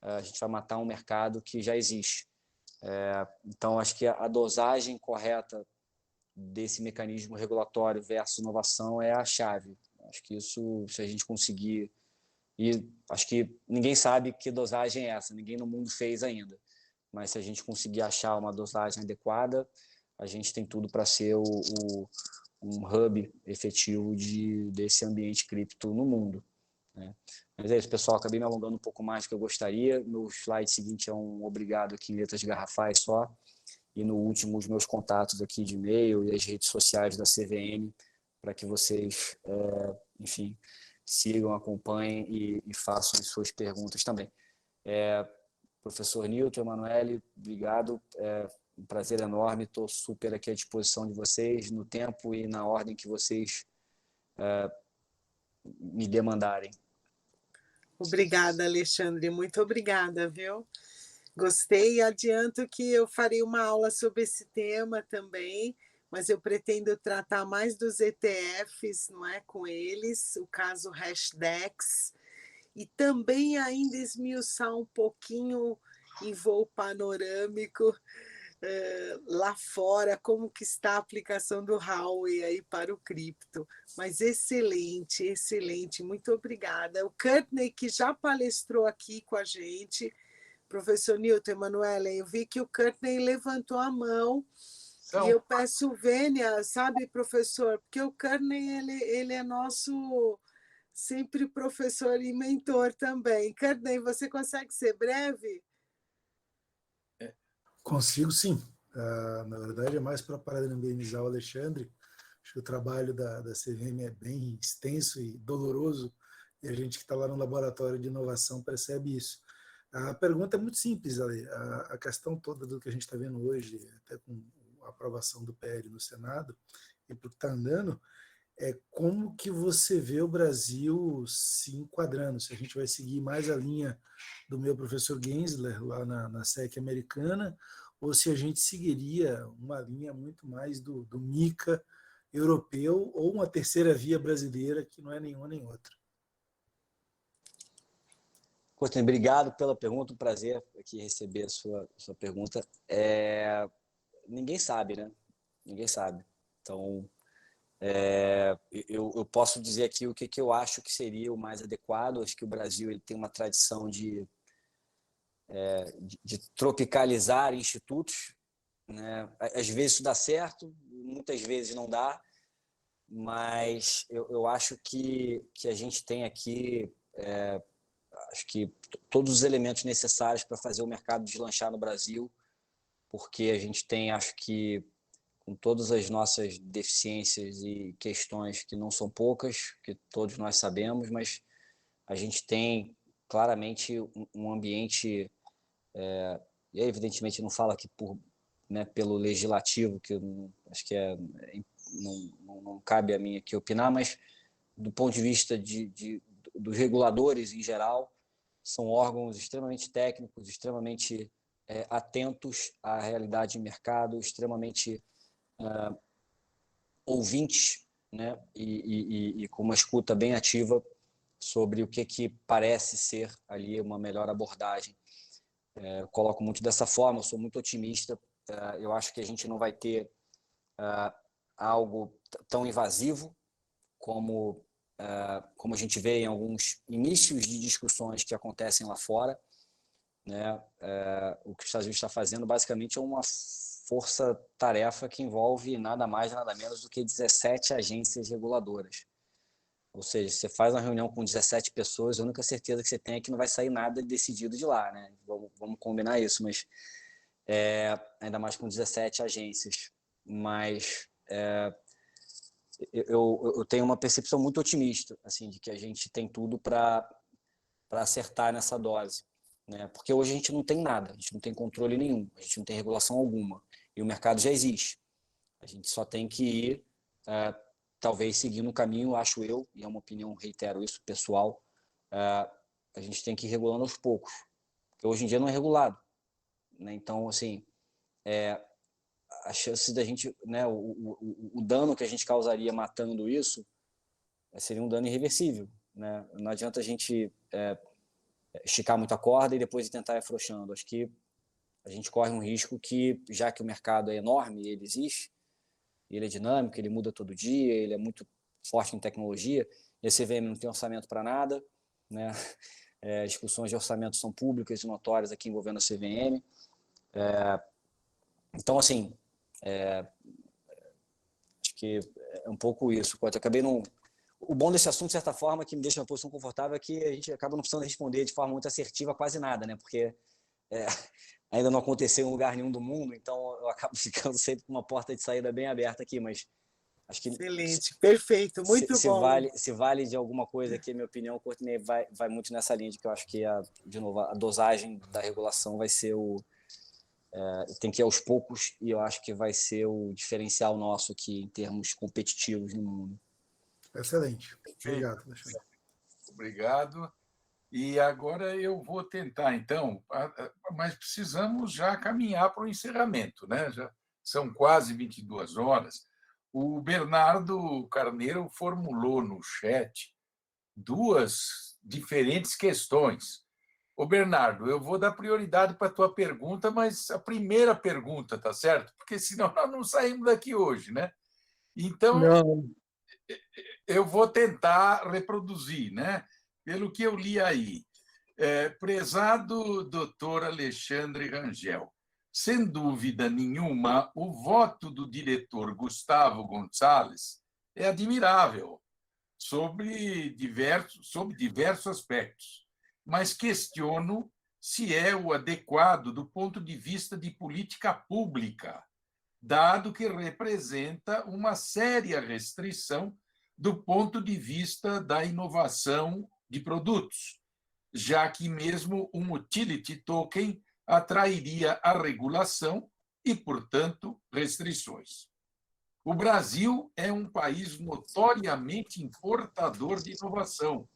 a gente vai matar um mercado que já existe. Então, acho que a dosagem correta desse mecanismo regulatório versus inovação é a chave. Acho que isso, se a gente conseguir, e acho que ninguém sabe que dosagem é essa, ninguém no mundo fez ainda, mas se a gente conseguir achar uma dosagem adequada, a gente tem tudo para ser um hub efetivo desse ambiente cripto no mundo, né? Mas é isso, pessoal, acabei me alongando um pouco mais do que eu gostaria. No slide seguinte é um obrigado aqui em letras garrafais só, e no último os meus contatos aqui de e-mail e as redes sociais da CVM, para que vocês, enfim, sigam, acompanhem e façam as suas perguntas também. Professor Newton, Emanuele, obrigado, um prazer enorme, estou super aqui à disposição de vocês, no tempo e na ordem que vocês me demandarem. Obrigada, Alexandre, muito obrigada, viu? Gostei e adianto que eu farei uma aula sobre esse tema também, mas eu pretendo tratar mais dos ETFs, não é, com eles, o caso Hashdex, e também ainda esmiuçar um pouquinho em voo panorâmico lá fora, como que está a aplicação do Howey aí para o cripto. Mas excelente, excelente, muito obrigada. O Courtney, que já palestrou aqui com a gente, professor Newton, Emanuele, eu vi que o Courtney levantou a mão, e eu peço vênia, sabe, professor, porque o Courtney ele é nosso sempre professor e mentor também. Courtney, você consegue ser breve? Consigo, sim. Na verdade, é mais para parabenizar o Alexandre. Acho que o trabalho da CVM é bem extenso e doloroso, e a gente que está lá no laboratório de inovação percebe isso. A pergunta é muito simples, Ale. A questão toda do que a gente está vendo hoje, até com a aprovação do PL no Senado, e para o que está andando, é como que você vê o Brasil se enquadrando, se a gente vai seguir mais a linha do meu professor Gensler, lá na SEC americana, ou se a gente seguiria uma linha muito mais do MiCA europeu, ou uma terceira via brasileira, que não é nenhuma nem outra. Courtney, obrigado pela pergunta, um prazer aqui receber a sua pergunta. Ninguém sabe, né? Ninguém sabe. Então, eu posso dizer aqui o que eu acho que seria o mais adequado. Acho que o Brasil ele tem uma tradição de tropicalizar institutos, né? Às vezes isso dá certo, muitas vezes não dá, mas eu acho que a gente tem aqui acho que todos os elementos necessários para fazer o mercado deslanchar no Brasil, porque a gente tem, acho que, com todas as nossas deficiências e questões que não são poucas, que todos nós sabemos, mas a gente tem claramente um ambiente, e aí, evidentemente não falo aqui pelo legislativo, que acho que não cabe a mim aqui opinar, mas do ponto de vista dos reguladores em geral, são órgãos extremamente técnicos, extremamente atentos à realidade de mercado, extremamente ouvintes, né? E com uma escuta bem ativa sobre o que parece ser ali uma melhor abordagem. Eu coloco muito dessa forma, eu sou muito otimista, eu acho que a gente não vai ter algo tão invasivo como a gente vê em alguns inícios de discussões que acontecem lá fora, né? O que os Estados Unidos está fazendo basicamente é uma força-tarefa que envolve nada mais, nada menos do que 17 agências reguladoras. Ou seja, você faz uma reunião com 17 pessoas, a única certeza que você tem é que não vai sair nada decidido de lá, né? Vamos combinar isso, mas ainda mais com 17 agências. Mas eu tenho uma percepção muito otimista, assim, de que a gente tem tudo para acertar nessa dose, né? Porque hoje a gente não tem nada, a gente não tem controle nenhum, a gente não tem regulação alguma, e o mercado já existe. A gente só tem que ir, talvez, seguindo o caminho, acho eu, e é uma opinião, reitero isso, pessoal, a gente tem que ir regulando aos poucos, porque hoje em dia não é regulado, né? Então, assim, a chance da gente, né, o dano que a gente causaria matando isso seria um dano irreversível, né? Não adianta a gente esticar muito a corda e depois tentar ir afrouxando. Acho que a gente corre um risco que, já que o mercado é enorme, ele existe, ele é dinâmico, ele muda todo dia, ele é muito forte em tecnologia, e a CVM não tem orçamento para nada, né? Discussões de orçamento são públicas e notórias aqui envolvendo a CVM. Então, assim, acho que é um pouco isso. Eu acabei não... O bom desse assunto, de certa forma, que me deixa uma posição confortável, é que a gente acaba não precisando responder de forma muito assertiva quase nada, né? Porque ainda não aconteceu em lugar nenhum do mundo, então eu acabo ficando sempre com uma porta de saída bem aberta aqui, mas acho que... Excelente, perfeito, muito bom. Se vale de alguma coisa aqui, a minha opinião, o Courtney vai muito nessa linha de que eu acho que, de novo, a dosagem da regulação vai ser tem que ir aos poucos, e eu acho que vai ser o diferencial nosso aqui em termos competitivos no mundo. Excelente. Obrigado, Alexandre. Obrigado. E agora eu vou tentar, então, mas precisamos já caminhar para o encerramento, né? Já são quase 22 horas. O Bernardo Carneiro formulou no chat 2 diferentes questões. Ô, Bernardo, eu vou dar prioridade para a tua pergunta, mas a primeira pergunta, tá certo? Porque senão nós não saímos daqui hoje, né? Então, eu vou tentar reproduzir, né? Pelo que eu li aí. Prezado doutor Alexandre Rangel, sem dúvida nenhuma, o voto do diretor Gustavo Gonçalves é admirável sobre diversos aspectos, mas questiono se é o adequado do ponto de vista de política pública, dado que representa uma séria restrição do ponto de vista da inovação de produtos, já que mesmo um utility token atrairia a regulação e, portanto, restrições. O Brasil é um país notoriamente importador de inovação.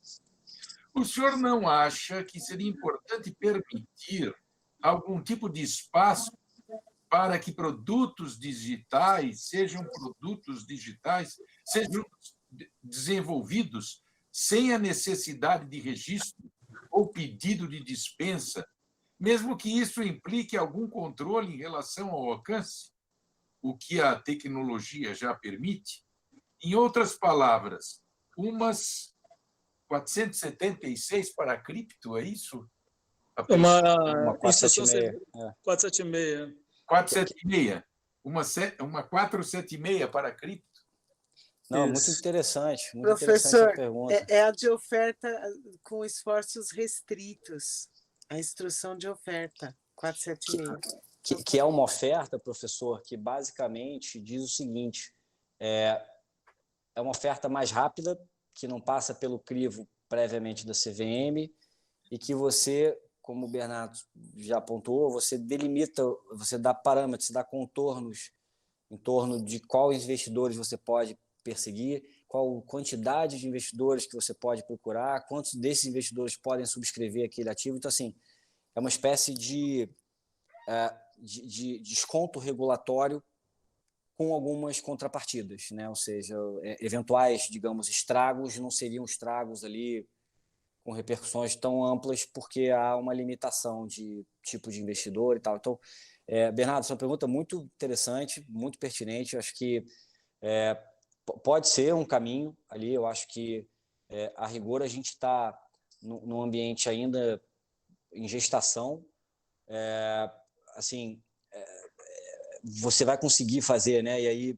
O senhor não acha que seria importante permitir algum tipo de espaço para que produtos digitais sejam desenvolvidos sem a necessidade de registro ou pedido de dispensa, mesmo que isso implique algum controle em relação ao alcance, o que a tecnologia já permite? Em outras palavras, umas 476 para cripto, é isso? Uma 476. 476. 476. Uma 476 para cripto? Não, muito interessante a Professor, pergunta. é a de oferta com esforços restritos, a instrução de oferta, 476. Que é uma oferta, professor, que basicamente diz o seguinte, é uma oferta mais rápida, que não passa pelo crivo previamente da CVM, e que você, como o Bernardo já apontou, você delimita, você dá parâmetros, dá contornos em torno de quais investidores você pode perseguir, qual quantidade de investidores que você pode procurar, quantos desses investidores podem subscrever aquele ativo. Então, assim, é uma espécie de desconto regulatório com algumas contrapartidas, né? Ou seja, eventuais, digamos, estragos não seriam estragos ali com repercussões tão amplas porque há uma limitação de tipo de investidor e tal. Então, Bernardo, essa é uma pergunta muito interessante, muito pertinente. Eu acho que pode ser um caminho ali. Eu acho que, a rigor, a gente está num ambiente ainda em gestação. Assim, você vai conseguir fazer, né? E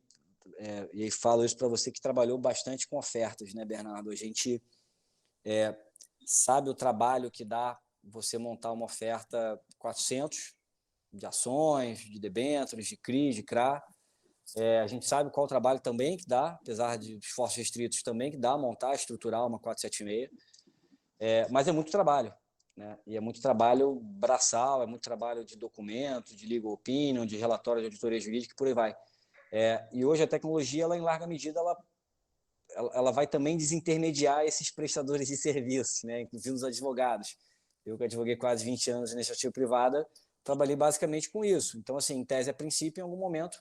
aí falo isso para você que trabalhou bastante com ofertas, né, Bernardo? A gente sabe o trabalho que dá você montar uma oferta 400 de ações, de debêntures, de CRI, de CRA. A gente sabe qual o trabalho também que dá, apesar de esforços restritos também que dá montar, estruturar uma 476. Mas é muito trabalho, né? E é muito trabalho braçal, é muito trabalho de documento, de legal opinion, de relatório de auditoria jurídica e por aí vai. E hoje a tecnologia, ela, em larga medida, ela vai também desintermediar esses prestadores de serviços, né? Inclusive os advogados. Eu que advoguei quase 20 anos em iniciativa privada, trabalhei basicamente com isso. Então, assim, em tese, a princípio, em algum momento,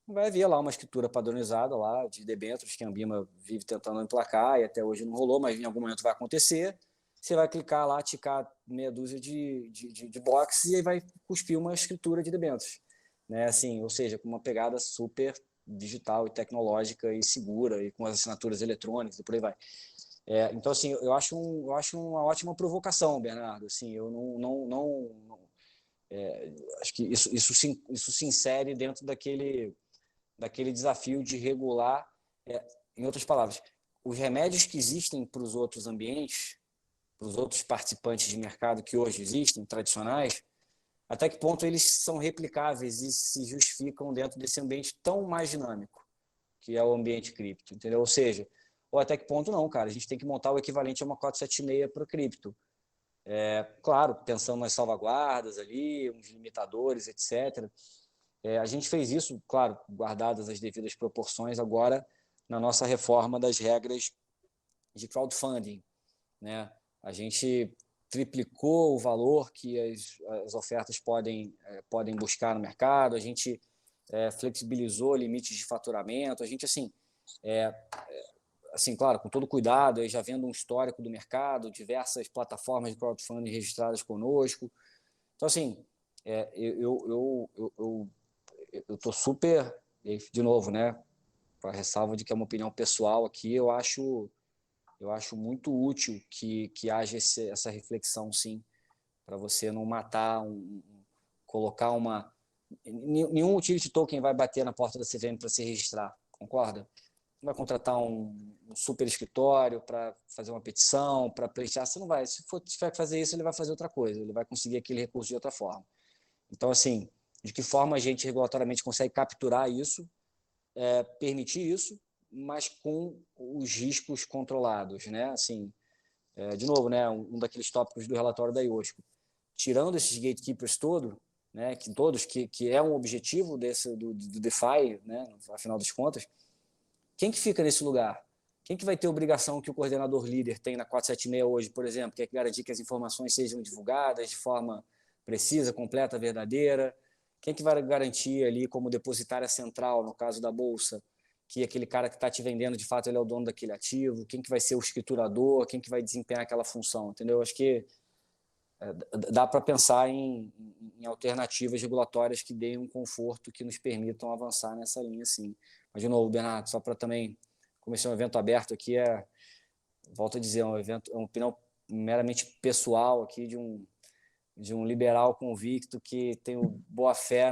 vai haver lá uma escritura padronizada lá de debêntures que a Ambima vive tentando emplacar e até hoje não rolou, mas em algum momento vai acontecer. Você vai clicar lá, ticar meia dúzia de boxes e aí vai cuspir uma escritura de debêntures, né? Assim, ou seja, com uma pegada super digital e tecnológica e segura e com as assinaturas eletrônicas e por aí vai. Então, assim, eu acho uma ótima provocação, Bernardo. Assim, eu não acho que isso se insere dentro daquele desafio de regular. Em outras palavras, os remédios que existem para os outros ambientes, para os outros participantes de mercado que hoje existem, tradicionais, até que ponto eles são replicáveis e se justificam dentro desse ambiente tão mais dinâmico, que é o ambiente cripto, entendeu? Ou seja, ou até que ponto não, cara, a gente tem que montar o equivalente a uma 476 para o cripto. Claro, pensando nas salvaguardas ali, uns limitadores, etc. A gente fez isso, claro, guardadas as devidas proporções, agora na nossa reforma das regras de crowdfunding, né? A gente triplicou o valor que as ofertas podem buscar no mercado, a gente flexibilizou limites de faturamento, a gente, assim, claro, com todo cuidado, aí já vendo um histórico do mercado, diversas plataformas de crowdfunding registradas conosco. Então, assim, eu estou super, de novo, né, para ressalva de que é uma opinião pessoal aqui, eu acho muito útil que haja essa reflexão, sim, para você não matar, colocar uma... Nenhum utility token vai bater na porta da CVM para se registrar, concorda? Não vai contratar um super escritório para fazer uma petição, para pleitear, você não vai. Se tiver que fazer isso, ele vai fazer outra coisa, ele vai conseguir aquele recurso de outra forma. Então, assim, de que forma a gente regulatoriamente consegue capturar isso, permitir isso, mas com os riscos controlados, né? Assim, de novo, né, um daqueles tópicos do relatório da IOSCO. Tirando esses gatekeepers todos, né, que é um objetivo do DeFi, né, afinal das contas, quem que fica nesse lugar? Quem que vai ter obrigação que o coordenador líder tem na 476 hoje, por exemplo, que é garantir que as informações sejam divulgadas de forma precisa, completa, verdadeira? Quem que vai garantir ali como depositária central, no caso da Bolsa, que aquele cara que está te vendendo, de fato, ele é o dono daquele ativo? Quem que vai ser o escriturador? Quem que vai desempenhar aquela função? Entendeu? Acho que dá para pensar em alternativas regulatórias que deem um conforto, que nos permitam avançar nessa linha, sim. Mas, de novo, Bernardo, só para também começar um evento aberto aqui, volto a dizer, é uma opinião meramente pessoal aqui de um liberal convicto que tenho boa fé,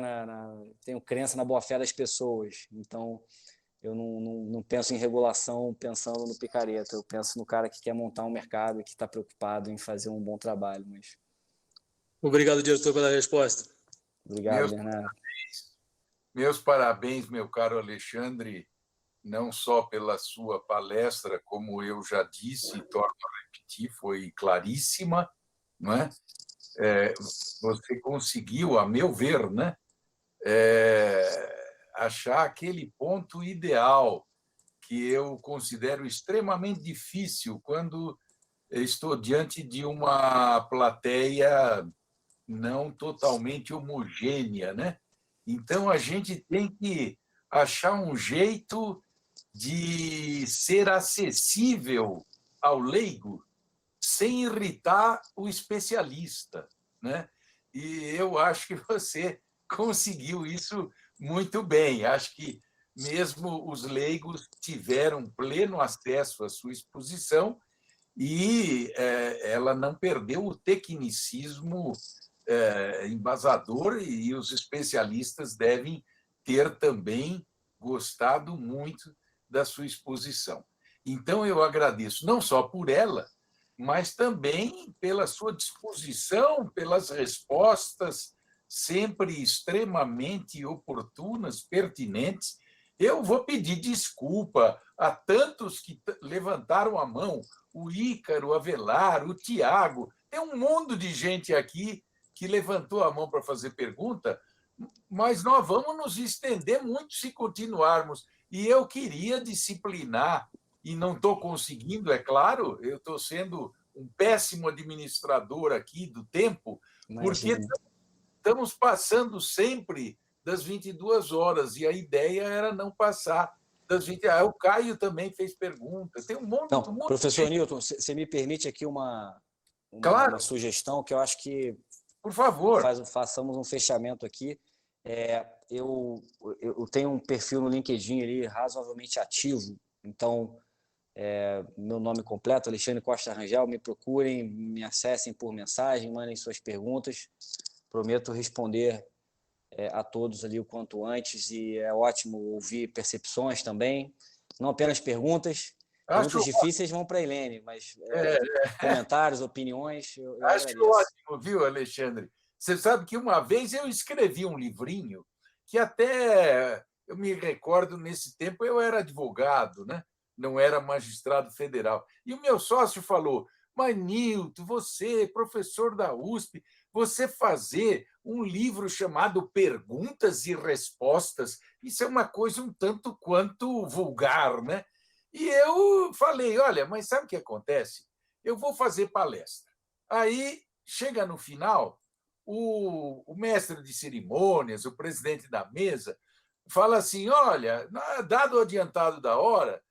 tenho crença na boa fé das pessoas. Então, eu não penso em regulação pensando no picareta, eu penso no cara que quer montar um mercado, que está preocupado em fazer um bom trabalho. Mas... Obrigado, diretor, pela resposta. Obrigado, Bernardo. Meus parabéns, meu caro Alexandre, não só pela sua palestra, como eu já disse, e torno a repetir, foi claríssima, não é? Você conseguiu, a meu ver, né, achar aquele ponto ideal que eu considero extremamente difícil quando estou diante de uma plateia não totalmente homogênea, né? Então, a gente tem que achar um jeito de ser acessível ao leigo sem irritar o especialista, né? E eu acho que você conseguiu isso muito bem. Acho que mesmo os leigos tiveram pleno acesso à sua exposição e ela não perdeu o tecnicismo embasador, e os especialistas devem ter também gostado muito da sua exposição. Então, eu agradeço não só por ela, mas também pela sua disposição, pelas respostas sempre extremamente oportunas, pertinentes. Eu vou pedir desculpa a tantos que levantaram a mão, o Ícaro, o Avelar, o Tiago, tem um mundo de gente aqui que levantou a mão para fazer pergunta, mas nós vamos nos estender muito se continuarmos. E eu queria disciplinar, e não estou conseguindo, é claro, eu estou sendo um péssimo administrador aqui do tempo, porque estamos passando sempre das 22 horas, e a ideia era não passar das 20 horas. O Caio também fez pergunta, tem um monte, não, um monte professor Newton, você me permite aqui uma sugestão que eu acho que, por favor, façamos um fechamento aqui. Eu tenho um perfil no LinkedIn ali razoavelmente ativo, então meu nome completo, Alexandre Costa Rangel, me procurem, me acessem por mensagem, mandem suas perguntas, prometo responder a todos ali o quanto antes, e é ótimo ouvir percepções também, não apenas perguntas difíceis vão para a Helene, mas comentários, opiniões, eu acho agradeço. Ótimo, viu, Alexandre? Você sabe que uma vez eu escrevi um livrinho que até eu me recordo, nesse tempo eu era advogado, né? Não era magistrado federal. E o meu sócio falou, mas, Nilton, você, professor da USP, você fazer um livro chamado Perguntas e Respostas, isso é uma coisa um tanto quanto vulgar, né? E eu falei, olha, mas sabe o que acontece? Eu vou fazer palestra. Aí, chega no final, o mestre de cerimônias, o presidente da mesa, fala assim, olha, dado o adiantado da hora,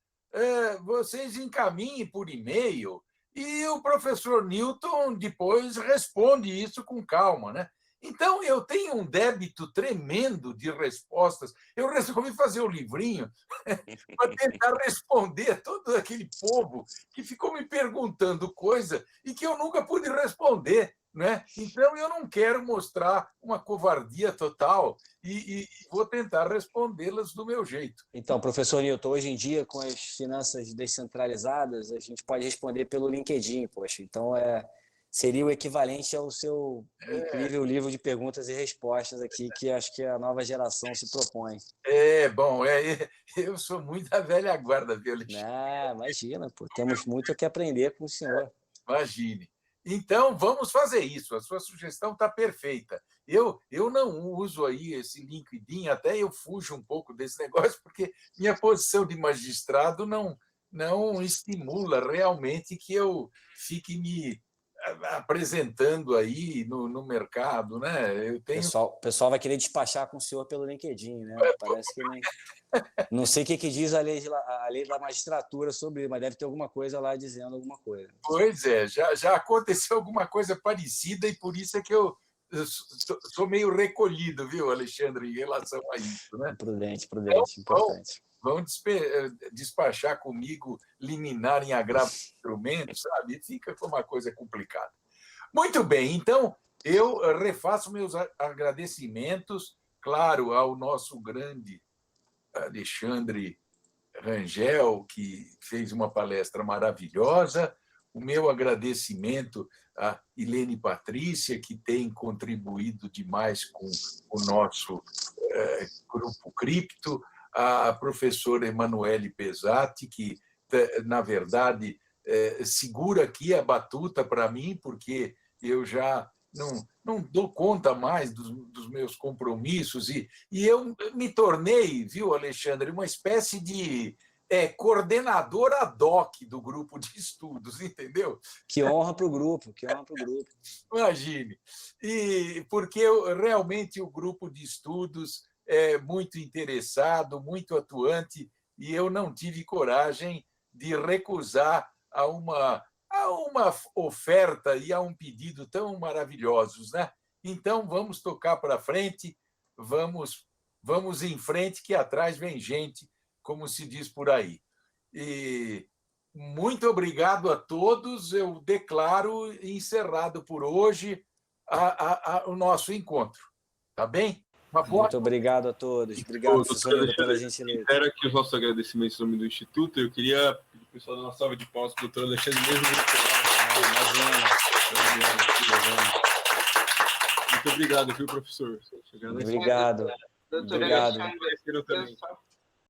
vocês encaminhem por e-mail e o professor Newton depois responde isso com calma, né? Então, eu tenho um débito tremendo de respostas. Eu resolvi fazer o livrinho para tentar responder a todo aquele povo que ficou me perguntando coisa e que eu nunca pude responder, né? Então, eu não quero mostrar uma covardia total e vou tentar respondê-las do meu jeito. Então, professor Newton, hoje em dia, com as finanças descentralizadas, a gente pode responder pelo LinkedIn, poxa. Então, seria o equivalente ao seu incrível livro de perguntas e respostas aqui, que acho que a nova geração se propõe. Bom, eu sou muito da velha guarda, viu, Alexandre? Imagina, pô, temos muito a que aprender com o senhor. Imagine. Então, vamos fazer isso. A sua sugestão está perfeita. Eu não uso aí esse LinkedIn, até eu fujo um pouco desse negócio, porque minha posição de magistrado não estimula realmente que eu fique me apresentando aí no mercado, né? O pessoal vai querer despachar com o senhor pelo LinkedIn, né? Parece que nem... Não sei o que diz a lei da magistratura sobre isso, mas deve ter alguma coisa lá dizendo alguma coisa. Pois é, já aconteceu alguma coisa parecida e por isso é que eu sou meio recolhido, viu, Alexandre, em relação a isso, né? Prudente, importante. Vão despachar comigo liminar em agravo de instrumentos, sabe? Fica com uma coisa complicada. Muito bem, então eu refaço meus agradecimentos, claro, ao nosso grande Alexandre Rangel, que fez uma palestra maravilhosa, o meu agradecimento a Ilene Patrícia, que tem contribuído demais com o nosso Grupo Cripto, a professora Emanuele Pesati, que, na verdade, segura aqui a batuta para mim, porque eu já não dou conta mais dos meus compromissos, e eu me tornei, viu, Alexandre, uma espécie de coordenador ad hoc do grupo de estudos, entendeu? Que honra para o grupo, que honra para o grupo. Imagine. E porque realmente o grupo de estudos é muito interessado, muito atuante, e eu não tive coragem de recusar a uma oferta e a um pedido tão maravilhosos, né? Então, vamos tocar para frente, vamos em frente, que atrás vem gente, como se diz por aí. E muito obrigado a todos. Eu declaro encerrado por hoje o nosso encontro. Tá bem? Muito obrigado a todos. Obrigado, professor Nilton, pela gentileza. Quero aqui os nossos agradecimentos em nome do Instituto. Eu queria pedir para o pessoal dar uma salva de palmas para o doutor Alexandre mesmo. Muito obrigado, viu, professor? Obrigado. Doutor Obrigado. Alexandre, eu só